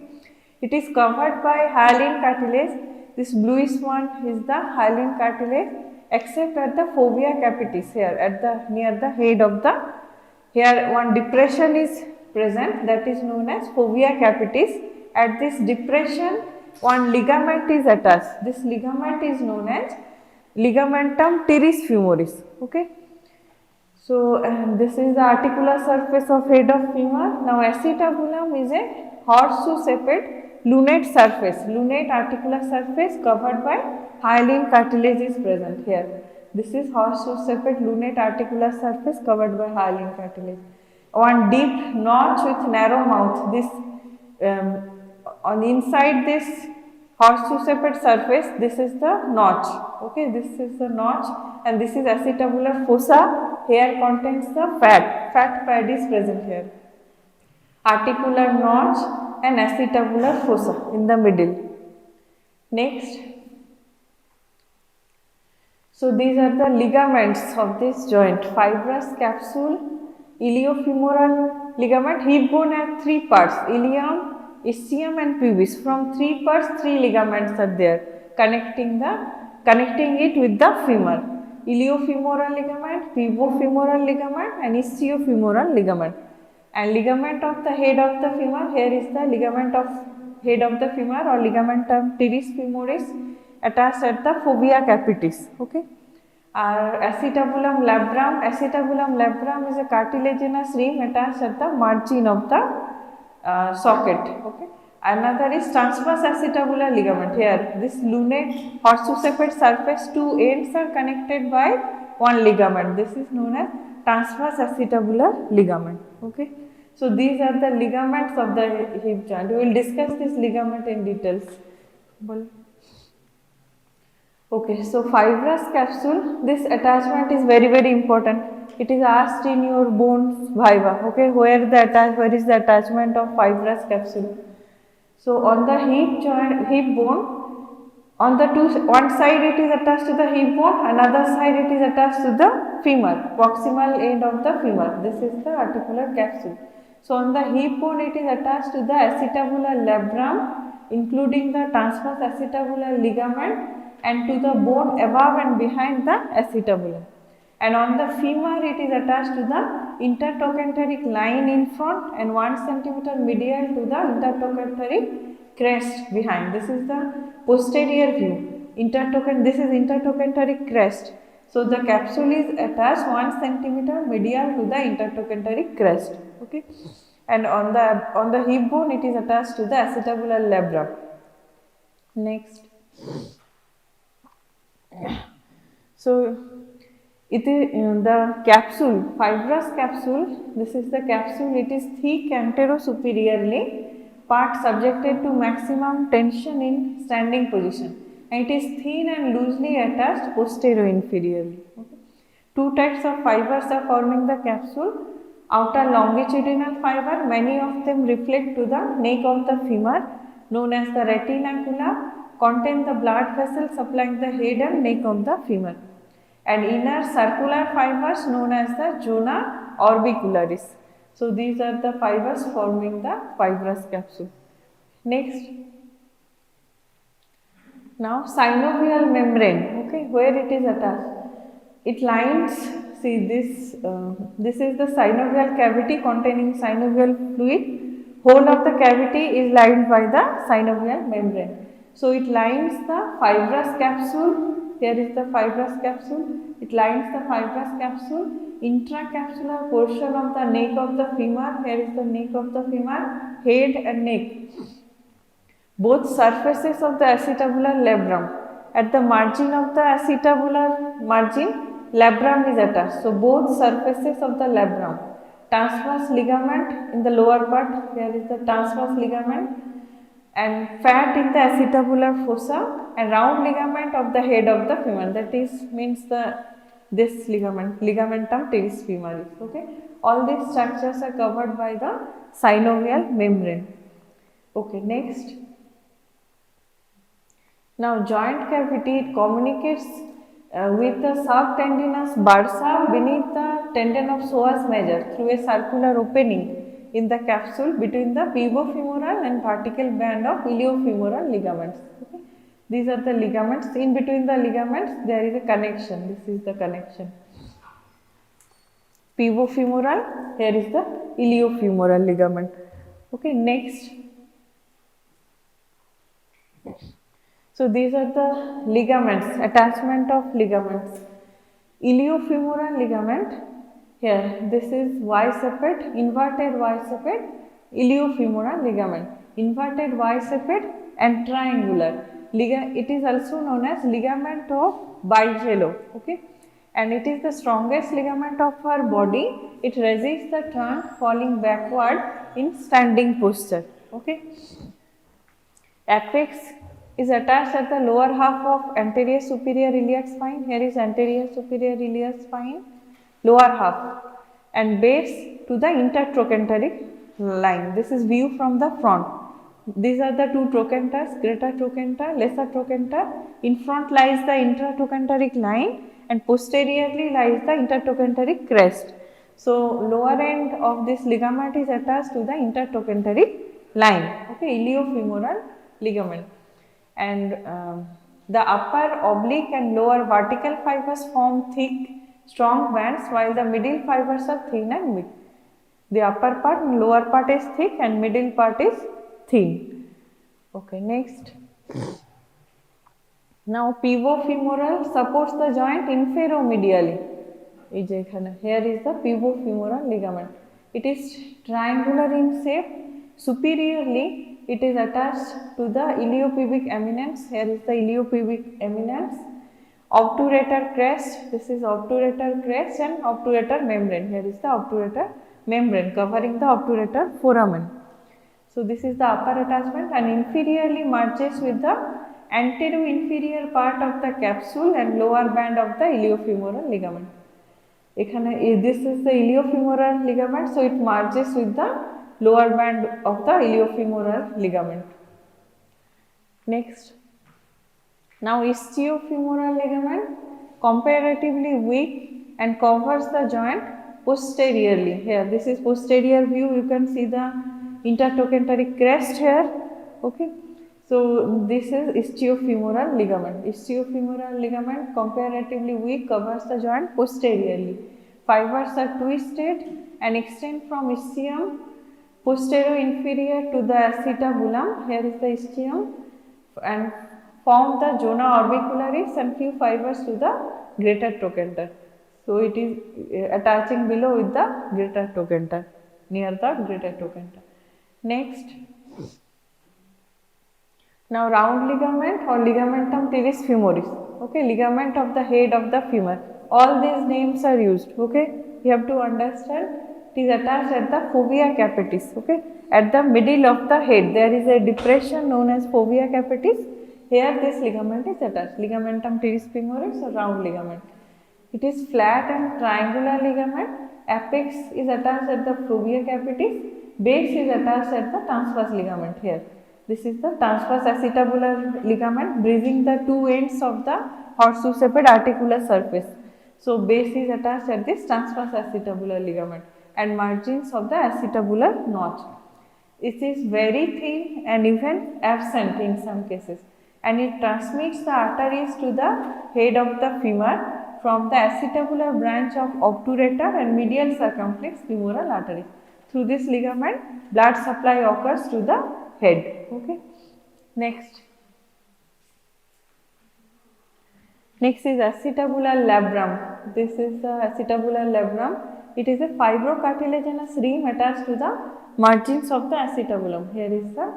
it is covered by hyaline cartilage. This bluish one is the hyaline cartilage, except at the fovea capitis, here at the near the head of the, here one depression is present, that is known as fovea capitis. At this depression, one ligament is attached. This ligament is known as ligamentum teres femoris. Okay, So this is the articular surface of head of femur. Now acetabulum is a horseshoe-shaped lunate surface, lunate articular surface covered by hyaline cartilage is present here. This is horseshoe-shaped lunate articular surface covered by hyaline cartilage. One deep notch with narrow mouth. This on inside this horseshoe-shaped surface, this is the notch. Okay, this is the notch, and this is acetabular fossa. Here contains the fat. Fat pad is present here. Articular notch and acetabular fossa in the middle. Next. So these are the ligaments of this joint: fibrous capsule, iliofemoral ligament. Hip bone has three parts: ilium, ischium and pubis. From three parts, three ligaments are there connecting it with the femur. Iliofemoral ligament, pivofemoral ligament and ischiofemoral ligament. And ligament of the head of the femur, here is the ligament of head of the femur or ligamentum teres femoris attached at the fovea capitis. Okay. Acetabulum labrum is a cartilaginous rim attached at the margin of the socket. Okay. Another is transverse acetabular ligament. Here, this lunate horseshoe-shaped surface, two ends are connected by one ligament. This is known as transverse acetabular ligament. Okay. So these are the ligaments of the hip joint. We will discuss this ligament in details. Okay, so fibrous capsule, this attachment is very important. It is asked in your bones viva. Okay, where is the attachment of fibrous capsule? So on the hip bone, on the one side it is attached to the hip bone, another side it is attached to the femur, proximal end of the femur. This is the articular capsule. So on the hip bone it is attached to the acetabular labrum, including the transverse acetabular ligament, and to the bone above and behind the acetabulum. And on the femur it is attached to the intertrochanteric line in front and 1 cm medial to the intertrochanteric crest behind. This is the posterior view. This is intertrochanteric crest. So the capsule is attached 1 cm medial to the intertrochanteric crest. Okay. And on the hip bone it is attached to the acetabular labrum. Next. So it is the capsule, fibrous capsule. This is the capsule. It is thick anterosuperiorly, part subjected to maximum tension in standing position, and it is thin and loosely attached posterior-inferiorly. Okay. Two types of fibers are forming the capsule. Outer longitudinal fiber, many of them reflect to the neck of the femur, known as the retinacula, contain the blood vessel supplying the head and neck of the femur. And inner circular fibers known as the zona orbicularis. So these are the fibers forming the fibrous capsule. Next. Now synovial membrane, okay, where it is attached. It lines, see this is the synovial cavity containing synovial fluid. Whole of the cavity is lined by the synovial membrane. So it lines the fibrous capsule. Here is the fibrous capsule. It lines the fibrous capsule. Intracapsular portion of the neck of the femur. Here is the neck of the femur, head and neck. Both surfaces of the acetabular labrum. At the margin of the acetabular margin, labrum is attached. So both surfaces of the labrum. Transverse ligament in the lower part. Here is the transverse ligament. And fat in the acetabular fossa and round ligament of the head of the femur, that is means this ligament, ligamentum teres femoris. Okay, all these structures are covered by the synovial membrane. Okay, next. Now joint cavity, it communicates with the subtendinous bursa beneath the tendon of psoas major through a circular opening in the capsule between the pivofemoral and vertical band of iliofemoral ligaments. Okay. These are the ligaments. In between the ligaments, there is a connection. This is the connection. Pivofemoral, here is the iliofemoral ligament. Okay, next. So these are the ligaments, attachment of ligaments. Iliofemoral ligament. Here, this is Y-sepate, inverted Y-sepate, iliofemoral ligament. Inverted Y-sepate and triangular. It is also known as ligament of Bargello. Okay, and it is the strongest ligament of our body. It resists the trunk falling backward in standing posture. Okay. Apex is attached at the lower half of anterior superior iliac spine. Here is anterior superior iliac spine, lower half, and base to the intertrochanteric line. This is view from the front. These are the two trochanters, greater trochanter, lesser trochanter. In front lies the intertrochanteric line and posteriorly lies the intertrochanteric crest. So, lower end of this ligament is attached to the intertrochanteric line, okay, iliofemoral ligament. And the upper oblique and lower vertical fibers form thick, strong bands, while the middle fibers are thin and weak. The upper part and lower part is thick and middle part is thin. Okay, next. Now, pivofemoral supports the joint inferomedially. Here is the pivofemoral ligament. It is triangular in shape. Superiorly, it is attached to the iliopubic eminence. Here is the iliopubic eminence. Obturator crest. This is obturator crest and obturator membrane. Here is the obturator membrane covering the obturator foramen. So, this is the upper attachment and inferiorly merges with the anteroinferior part of the capsule and lower band of the iliofemoral ligament. This is the iliofemoral ligament, so it merges with the lower band of the iliofemoral ligament. Next. Now, ischiofemoral ligament comparatively weak and covers the joint posteriorly. Here, this is posterior view. You can see the intertrochanteric crest here. Okay. So, this is ischiofemoral ligament. Ischiofemoral ligament comparatively weak, covers the joint posteriorly. Fibers are twisted and extend from ischium posterior-inferior to the acetabulum. Here is the ischium and form the zona orbicularis and few fibers to the greater trochanter. So, it is attaching below with the greater trochanter, near the greater trochanter. Next. Now, round ligament or ligamentum teres femoris, okay, ligament of the head of the femur. All these names are used, okay. You have to understand it is attached at the fovea capitis, okay. At the middle of the head, there is a depression known as fovea capitis. Here, this ligament is attached, ligamentum teres femoris or round ligament. It is flat and triangular ligament. Apex is attached at the fovea capitis. Base is attached at the transverse ligament here. This is the transverse acetabular ligament bridging the two ends of the horseshoe shaped articular surface. So, base is attached at this transverse acetabular ligament and margins of the acetabular notch. It is very thin and even absent in some cases, and it transmits the arteries to the head of the femur from the acetabular branch of obturator and medial circumflex femoral artery. Through this ligament, blood supply occurs to the head. Okay. Next. Next is acetabular labrum. This is the acetabular labrum. It is a fibrocartilaginous rim attached to the margins of the acetabulum. Here is the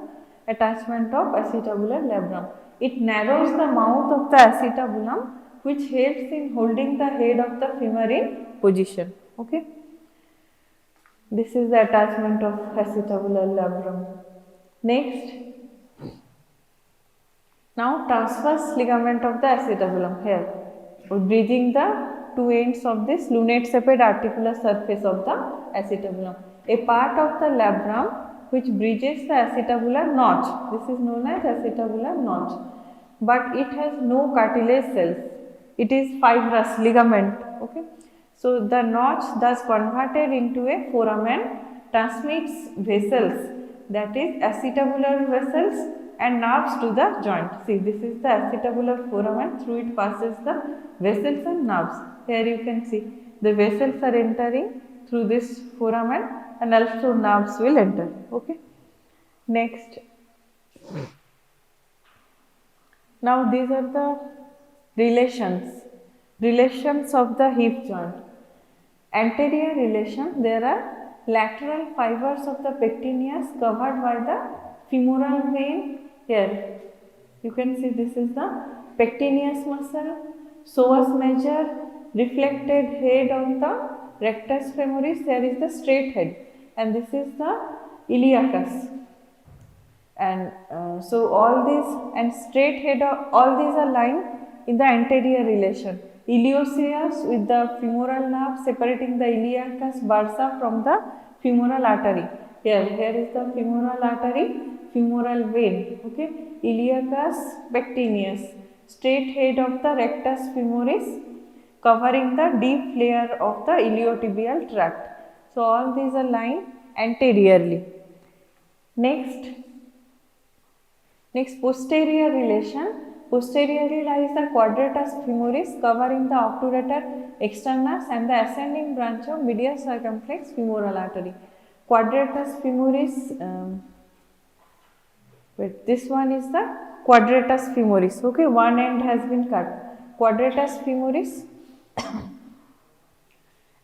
attachment of acetabular labrum. It narrows the mouth of the acetabulum, which helps in holding the head of the femur in position. Okay. This is the attachment of acetabular labrum. Next. Now, transverse ligament of the acetabulum here, bridging the two ends of this lunate shaped articular surface of the acetabulum. A part of the labrum which bridges the acetabular notch. This is known as acetabular notch, but it has no cartilage cells. It is fibrous ligament. Okay. So, the notch thus converted into a foramen transmits vessels, that is acetabular vessels and nerves to the joint. See, this is the acetabular foramen, through it passes the vessels and nerves. Here you can see the vessels are entering through this foramen and also nerves will enter. Okay. Next. Now, these are the relations of the hip joint. anterior relation, there are lateral fibers of the pectineus covered by the femoral vein. Here you can see this is the pectineus muscle, psoas major, reflected head of the rectus femoris, there is the straight head, and this is the iliacus. And so all these and straight head, all these are lying in the anterior relation. Iliopsoas with the femoral nerve separating the iliacus bursa from the femoral artery. Here is the femoral artery, femoral vein. Okay, iliacus pectineus, straight head of the rectus femoris covering the deep layer of the iliotibial tract. So all these are lying anteriorly. Next, posterior relation. Posteriorly lies the quadratus femoris covering the obturator externus and the ascending branch of medial circumflex femoral artery. Quadratus femoris, this one is the quadratus femoris. Okay, one end has been cut. Quadratus femoris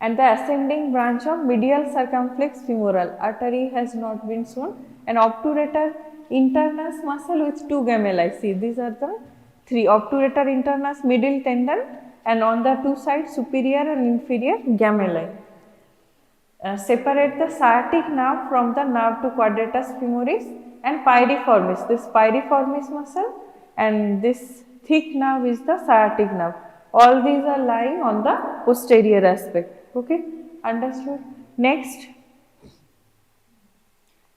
and the ascending branch of medial circumflex femoral artery has not been shown. An obturator internus muscle with two gemelli. See, these are the three: obturator internus, middle tendon, and on the two sides superior and inferior gemelli. Separate the sciatic nerve from the nerve to quadratus femoris and piriformis. This piriformis muscle and this thick nerve is the sciatic nerve. All these are lying on the posterior aspect. Okay, understood? Next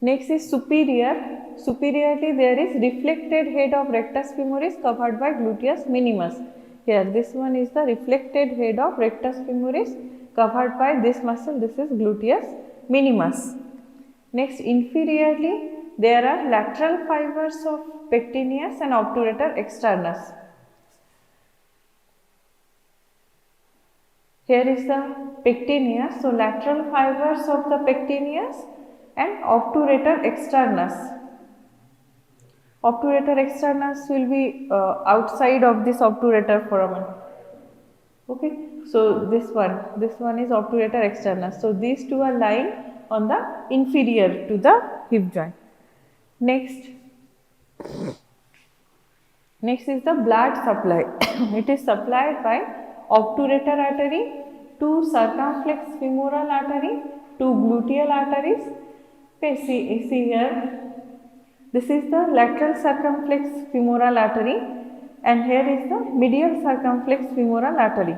is superior. Superiorly there is reflected head of rectus femoris covered by gluteus minimus. Here this one is the reflected head of rectus femoris covered by this muscle, this is gluteus minimus. Next, inferiorly there are lateral fibers of pectineus and obturator externus. Here is the pectineus, so lateral fibers of the pectineus and obturator externus. Obturator externus will be outside of this obturator foramen. Okay, so this one is obturator externus. So these two are lying on the inferior to the hip joint. Next is the blood supply. It is supplied by obturator artery to circumflex femoral artery to gluteal arteries. Okay, see here. This is the lateral circumflex femoral artery and here is the medial circumflex femoral artery.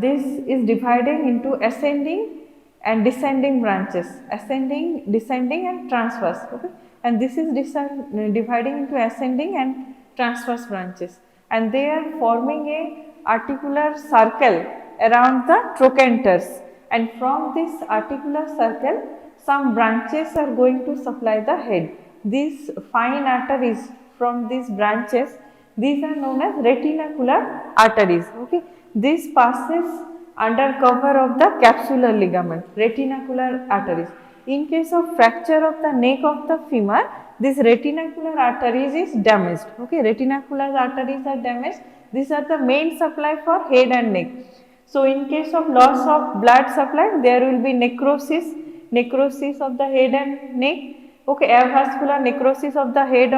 This is dividing into ascending and descending branches, ascending, descending and transverse. Okay? And this is dividing into ascending and transverse branches, and they are forming a articular circle around the trochanters, and from this articular circle some branches are going to supply the head. These fine arteries from these branches, these are known as retinacular arteries. Okay, this passes under cover of the capsular ligament, retinacular arteries. In case of fracture of the neck of the femur, this retinacular arteries is damaged. Okay, retinacular arteries are damaged. These are the main supply for head and neck. So in case of loss of blood supply, there will be necrosis of the head and neck. Okay, avascular necrosis of the head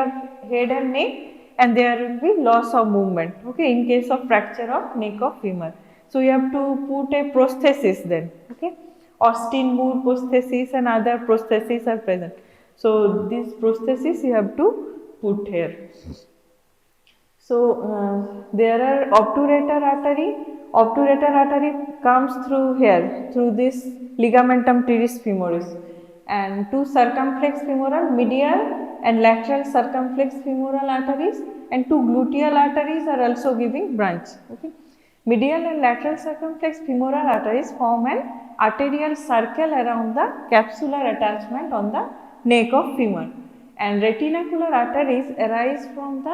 and neck, and there will be loss of movement. Okay, in case of fracture of neck of femur. So you have to put a prosthesis then. Okay, Austin Moore prosthesis and other prosthesis are present. So this prosthesis you have to put here. So there are obturator artery. Obturator artery comes through here, through this ligamentum teres femoris, and two circumflex femoral, medial and lateral circumflex femoral arteries, and two gluteal arteries are also giving branch. Okay. Medial and lateral circumflex femoral arteries form an arterial circle around the capsular attachment on the neck of femur, and retinacular arteries arise from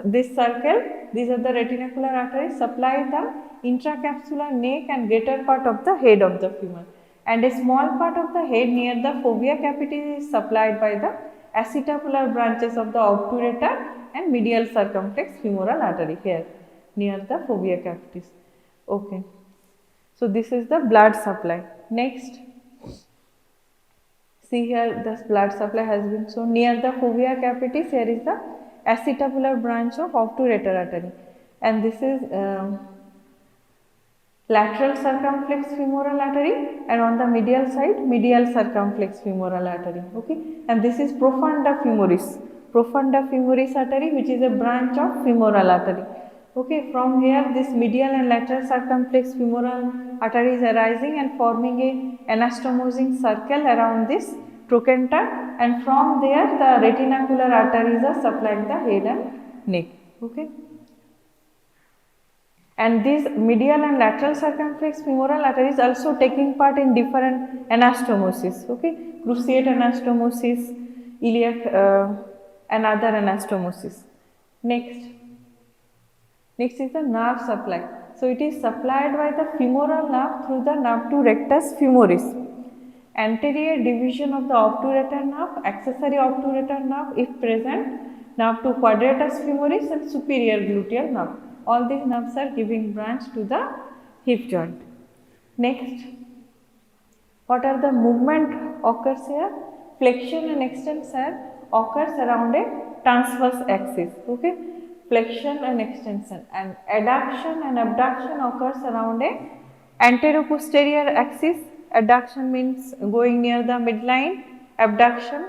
this circle. These are the retinacular arteries, supply the intracapsular neck and greater part of the head of the femur, and a small part of the head near the fovea capitata is supplied by the acetabular branches of the obturator and medial circumflex femoral artery here near the fovea capitis. Okay. So this is the blood supply. Next, see here this blood supply has been shown near the fovea capitis. Here is the acetabular branch of obturator artery, and this is lateral circumflex femoral artery, and on the medial side medial circumflex femoral artery. Okay, and this is profunda femoris artery, which is a branch of femoral artery. Okay, from here this medial and lateral circumflex femoral artery is arising and forming a anastomosing circle around this trochanter, and from there the retinacular arteries are supplying the head and neck. Okay. And these medial and lateral circumflex femoral arteries also taking part in different anastomosis. Okay, cruciate anastomosis, iliac and other anastomosis. Next is the nerve supply. So it is supplied by the femoral nerve through the nerve to rectus femoris. Anterior division of the obturator nerve, accessory obturator nerve if present, nerve to quadratus femoris, and superior gluteal nerve. All these nerves are giving branch to the hip joint. Next, what are the movement occurs here? Flexion and extension occurs around a transverse axis. Okay, flexion and extension, and adduction and abduction occurs around a anteroposterior axis. Adduction means going near the midline, abduction.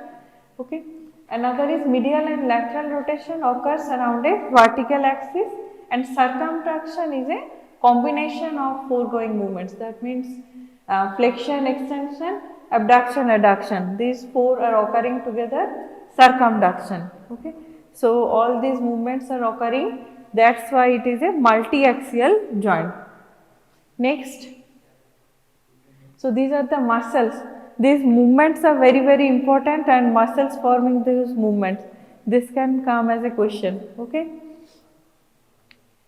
Okay, another is medial and lateral rotation occurs around a vertical axis, and circumtraction is a combination of foregoing movements. That means flexion, extension, abduction, adduction. These four are occurring together, circumduction. Okay, so all these movements are occurring. That's why it is a multi-axial joint. Next, so these are the muscles. These movements are very important, and muscles forming those movements. This can come as a question. Okay.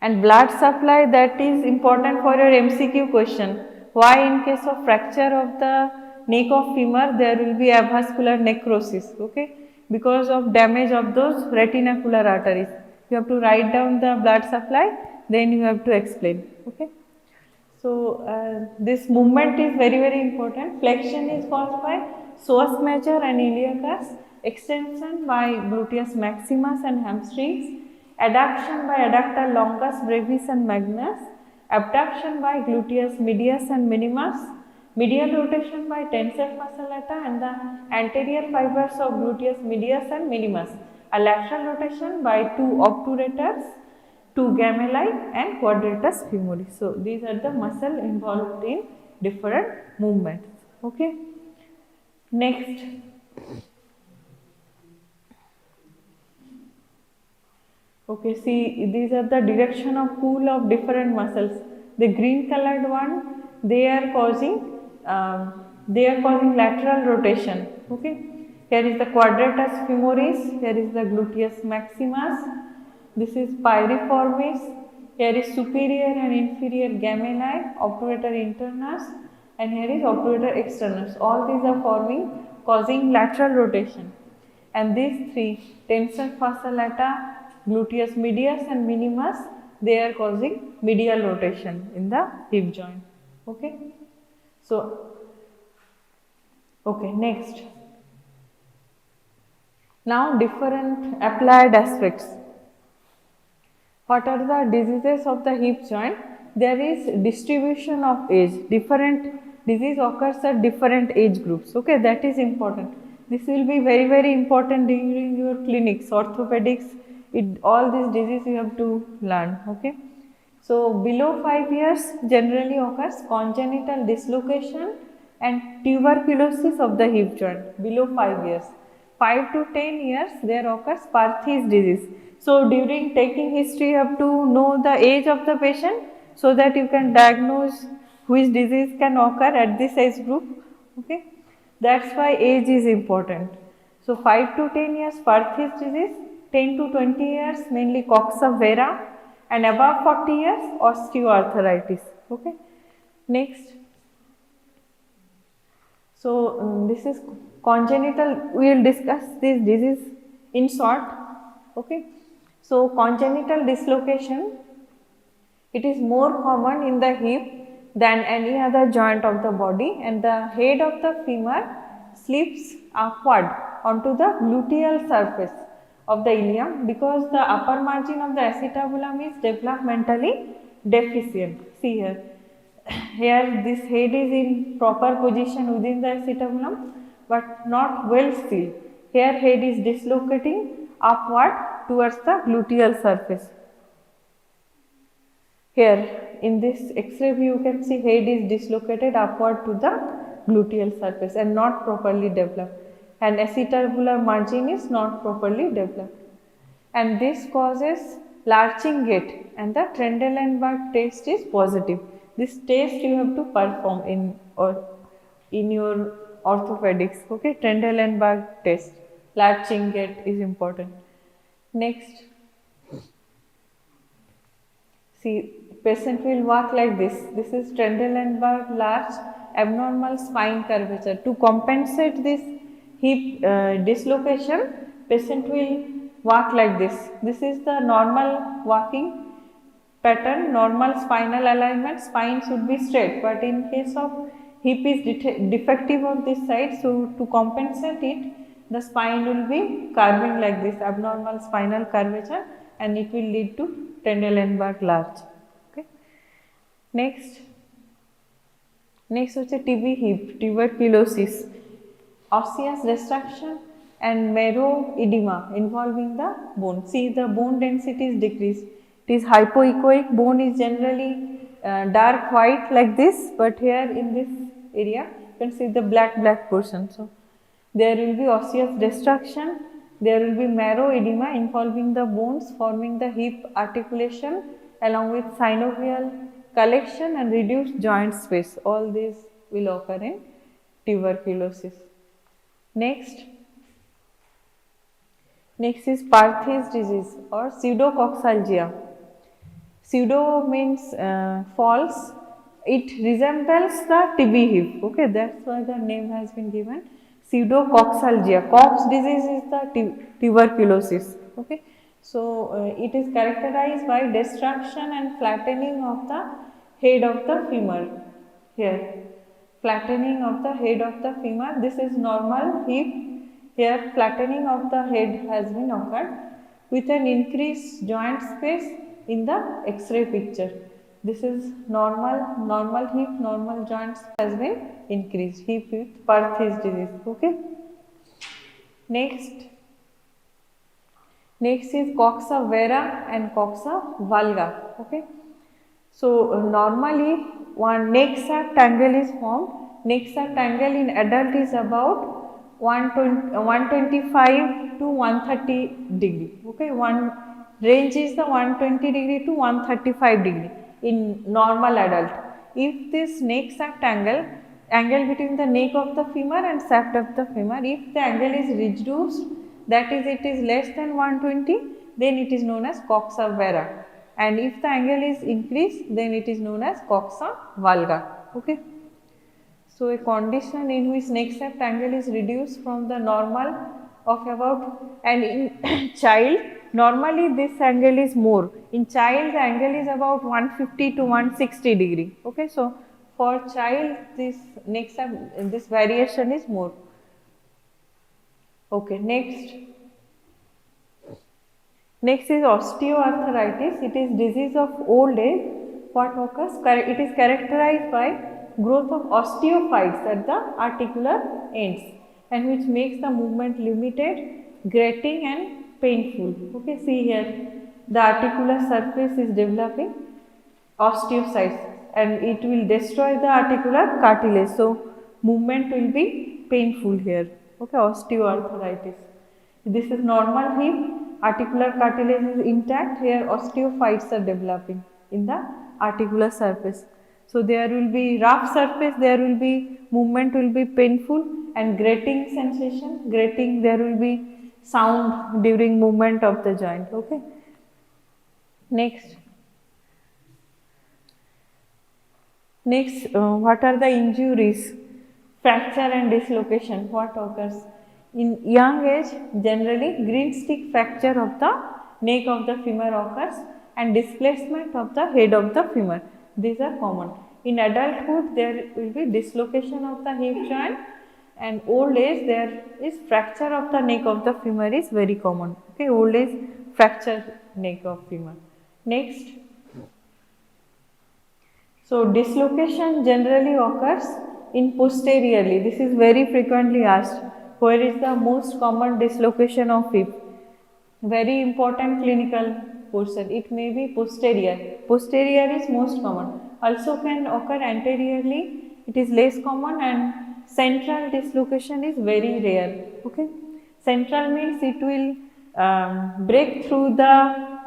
And blood supply, that is important for your MCQ question. Why in case of fracture of the neck of femur there will be avascular necrosis? Okay, because of damage of those retinacular arteries. You have to write down the blood supply, then you have to explain. Okay. So this movement is very important. Flexion is caused by psoas major and iliacus, extension by gluteus maximus and hamstrings, adduction by adductor longus brevis and magnus, abduction by gluteus medius and minimus, medial rotation by tensor muscle lata and the anterior fibers of gluteus medius and minimus, a lateral rotation by two obturators, two gemelli and quadratus femoris. So these are the muscle involved in different movements. Okay. Next, okay, see these are the direction of pull of different muscles. The green colored one, they are causing lateral rotation. Okay, here is the quadratus femoris, here is the gluteus maximus, this is piriformis, here is superior and inferior gemelli, obturator internus, and here is obturator externus. All these are forming, causing lateral rotation. And these three, tensor fascia lata, gluteus medius and minimus, they are causing medial rotation in the hip joint. Okay. So, okay, next. Now different applied aspects. What are the diseases of the hip joint? There is distribution of age. Different disease occurs at different age groups. Okay, that is important. This will be very important during your clinics, orthopedics. All these diseases you have to learn. Okay. So below 5 years generally occurs congenital dislocation and tuberculosis of the hip joint. Below 5 years. 5 to 10 years there occurs Perthes disease. So during taking history you have to know the age of the patient so that you can diagnose which disease can occur at this age group. Okay, that's why age is important. So 5 to 10 years Perthes disease, 10 to 20 years mainly coxa vara, and above 40 years osteoarthritis. Okay, next. So this is congenital. We will discuss this disease in short. Okay. So congenital dislocation, it is more common in the hip than any other joint of the body, and the head of the femur slips upward onto the gluteal surface of the ilium because the upper margin of the acetabulum is developmentally deficient. See here, here this head is in proper position within the acetabulum but not well sealed. Here head is dislocating upward towards the gluteal surface. Here in this X-ray view you can see head is dislocated upward to the gluteal surface and not properly developed, and acetabular margin is not properly developed, and this causes lurching gait, and the Trendelenburg test is positive. This test you have to perform in your orthopedics. Okay, Trendelenburg test, lurching gait is important. Next, see, patient will walk like this. This is Trendelenburg lurch, abnormal spine curvature. To compensate this hip dislocation, patient will walk like this. This is the normal walking pattern, normal spinal alignment. Spine should be straight, but in case of hip is defective on this side, so to compensate it, the spine will be curving like this, abnormal spinal curvature, and it will lead to Trendelenburg lurch. Okay. Next হচ্ছে TB hip, tuberculosis, osseous destruction and marrow edema involving the bone. See, the bone density is decreased. It is hypoechoic. Bone is generally dark white like this, but here in this area you can see the black portion. So there will be osseous destruction, there will be marrow edema involving the bones, forming the hip articulation along with synovial collection and reduced joint space. All these will occur in tuberculosis. Next is Perthes disease or pseudocoxalgia. Pseudo means false. It resembles the TB hip. Okay, that's why the name has been given. Pseudocoxalgia. Cox disease is the tuberculosis. Okay, so it is characterized by destruction and flattening of the head of the femur. Here, flattening of the head of the femur. This is normal hip. Here, flattening of the head has been occurred with an increased joint space in the X-ray picture. This is normal hip, normal joints has been increased. Hip with Perthes disease. Okay. Next is coxa vara and coxa valga. Okay. So normally one neck sac angle is formed. Neck sac angle in adult is about 125 to 130 degree. Okay, one range is the 120 degree to 135 degree in normal adult. If this neck shaft angle between the neck of the femur and shaft of the femur, if the angle is reduced, that is it is less than 120, then it is known as coxa vara, and if the angle is increased, then it is known as coxa valga. Okay. So a condition in which neck shaft angle is reduced from the normal of about, and in child normally this angle is more. In child the angle is about 150 to 160 degree. Okay, so for child this neck shaft, this variation is more. Okay, next is osteoarthritis. It is disease of old age. What occurs? It is characterized by growth of osteophytes at the articular ends, and which makes the movement limited, grating and painful. Okay, see here the articular surface is developing osteocytes and it will destroy the articular cartilage, so movement will be painful here. Okay, osteoarthritis. This is normal hip, articular cartilage is intact, here osteophytes are developing in the articular surface. So there will be rough surface, there will be movement will be painful and grating sensation, there will be sound during movement of the joint. Okay. Next, what are the injuries? Fracture and dislocation. What occurs? In young age, generally green stick fracture of the neck of the femur occurs and displacement of the head of the femur. These are common. In adulthood, there will be dislocation of the hip joint, and old age there is fracture of the neck of the femur is very common. Okay, old age fracture neck of femur. Next, so dislocation generally occurs in posteriorly. This is very frequently asked. Where is the most common dislocation of hip? Very important clinical portion. It may be posterior. Posterior is most common. Also can occur anteriorly. It is less common, and central dislocation is very rare. Okay. Central means it will break through the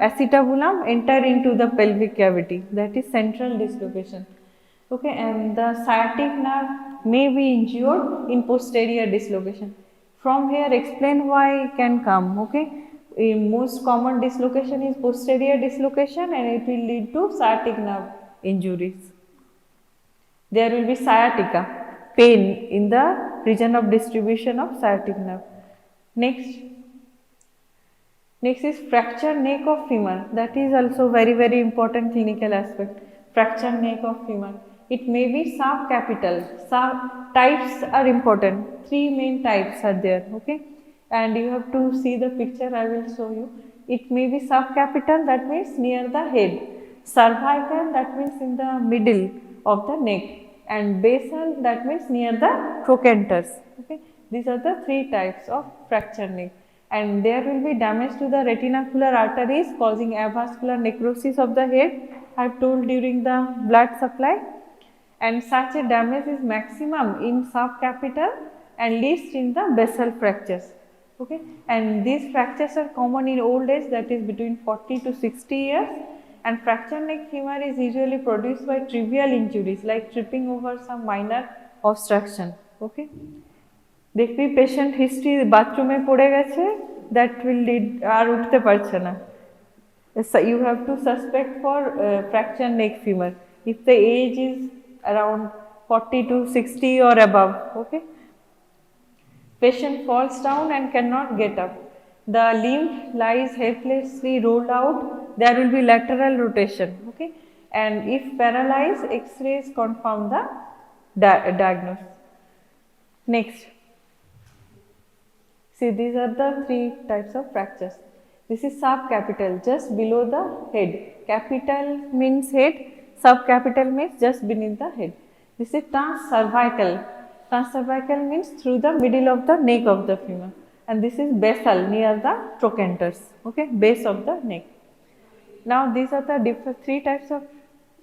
acetabulum, enter into the pelvic cavity. That is central dislocation. Okay, and the sciatic nerve may be injured in posterior dislocation. From here, explain why it can come. Okay, most common dislocation is posterior dislocation, and it will lead to sciatic nerve injuries. There will be sciatica, pain in the region of distribution of sciatic nerve. Next is fracture neck of femur. That is also very important clinical aspect. Fracture neck of femur. It may be subcapital. Types are important. 3 main types are there. Okay, and you have to see the picture. I will show you. It may be subcapital. That means near the head. Cervical. That means in the middle of the neck. And basal. That means near the trochanters. Okay, these are the 3 types of fracture neck. And there will be damage to the retinacular arteries causing avascular necrosis of the head. I have told during the blood supply, and such a damage is maximum in subcapital and least in the basal fractures. Okay, and these fractures are common in old age, that is between 40 to 60 years, and fracture neck femur is usually produced by trivial injuries like tripping over some minor obstruction. Okay. দেখবি patient history বাথরুমে পড়ে গেছে, that will lead আর উঠতে পারছে না। You have to suspect for fracture neck femur if the age is around 40 to 60 or above. Okay, patient falls down and cannot get up. The limb lies helplessly rolled out. There will be lateral rotation. Okay, and if paralyzed, X-rays confirm the diagnosis. Next. See, these are the 3 types of fractures. This is subcapital, just below the head. Capital means head, subcapital means just beneath the head. This is transcervical. Transcervical means through the middle of the neck of the femur. And this is basal, near the trochanters. Okay, base of the neck. Now, these are the 3 types of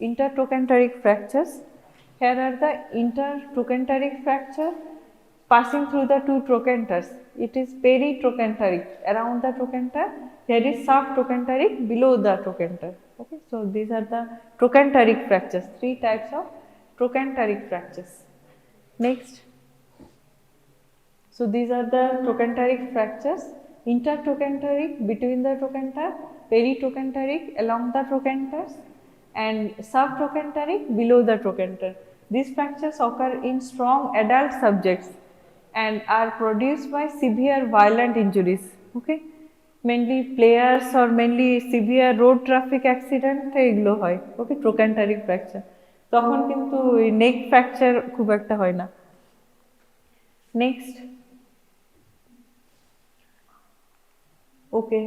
intertrochanteric fractures. Here are the intertrochanteric fracture passing through the 2 trochanters. It is peritrochanteric around the trochanter. There is subtrochanteric below the trochanter. Okay, so these are the trochanteric fractures. 3 types of trochanteric fractures. Next, so these are the trochanteric fractures. Intertrochanteric between the trochanter, peritrochanteric along the trochanters, and subtrochanteric below the trochanter. These fractures occur in strong adult subjects and are produced by severe violent injuries. Okay, mainly players or mainly severe road traffic accident এগুলো হয়। ওকে, trochanteric fracture তখন কিন্তু নেক fracture খুব একটা হয় না। Next, okay,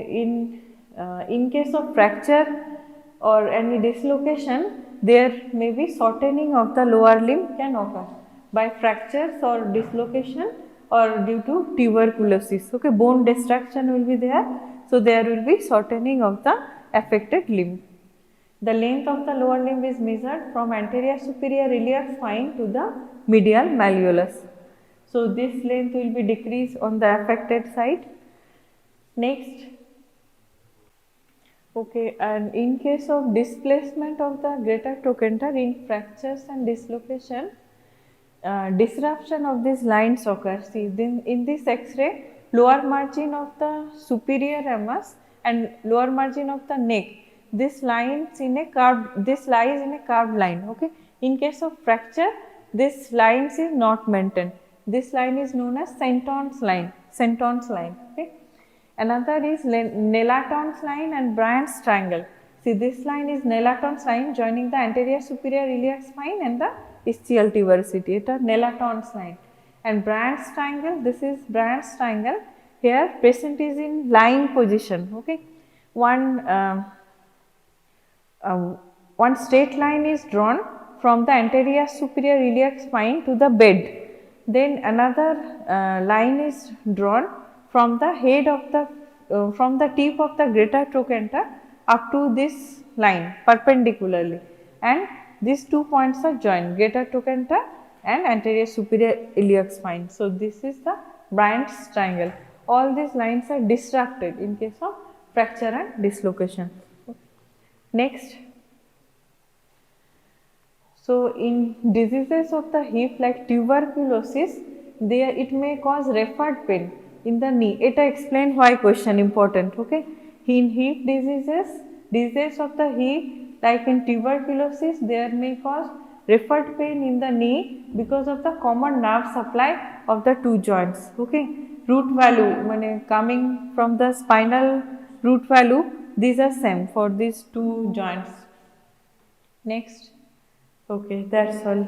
in case of fracture or any dislocation, there may be shortening of the lower limb can occur by fractures or dislocation or due to tuberculosis. Okay, bone destruction will be there, so there will be shortening of the affected limb. The length of the lower limb is measured from anterior superior iliac spine to the medial malleolus. So this length will be decreased on the affected side. Next, okay, and in case of displacement of the greater trochanter in fractures and dislocation, disruption of these lines occurs. See, then in this X-ray, lower margin of the superior ramus and lower margin of the neck, this lies in a curved line. Okay, in case of fracture, this lines is not maintained. This line is known as Senton's line. Okay. Another is Nelaton's line and Bryant's triangle. See, this line is Nelaton's line joining the anterior superior iliac spine and the ischial tuberosity. It is Nelaton's line. And Brandt's triangle, this is Brandt's triangle. Here, patient is in lying position. Okay, one straight line is drawn from the anterior superior iliac spine to the bed. Then another line is drawn from the head of the from the tip of the greater trochanter up to this line perpendicularly, and these 2 points are joined, greater trochanter and anterior superior iliac spine. So, this is the Brandt's triangle. All these lines are distracted in case of fracture and dislocation. Next. So, in diseases of the hip like tuberculosis, it may cause referred pain in the knee. It I explain why question important. Okay, in hip diseases of the hip like in tuberculosis, there may cause referred pain in the knee because of the common nerve supply of the two joints. Okay, root value when coming from the spinal root value, these are same for these two joints. Next. Okay, that's all.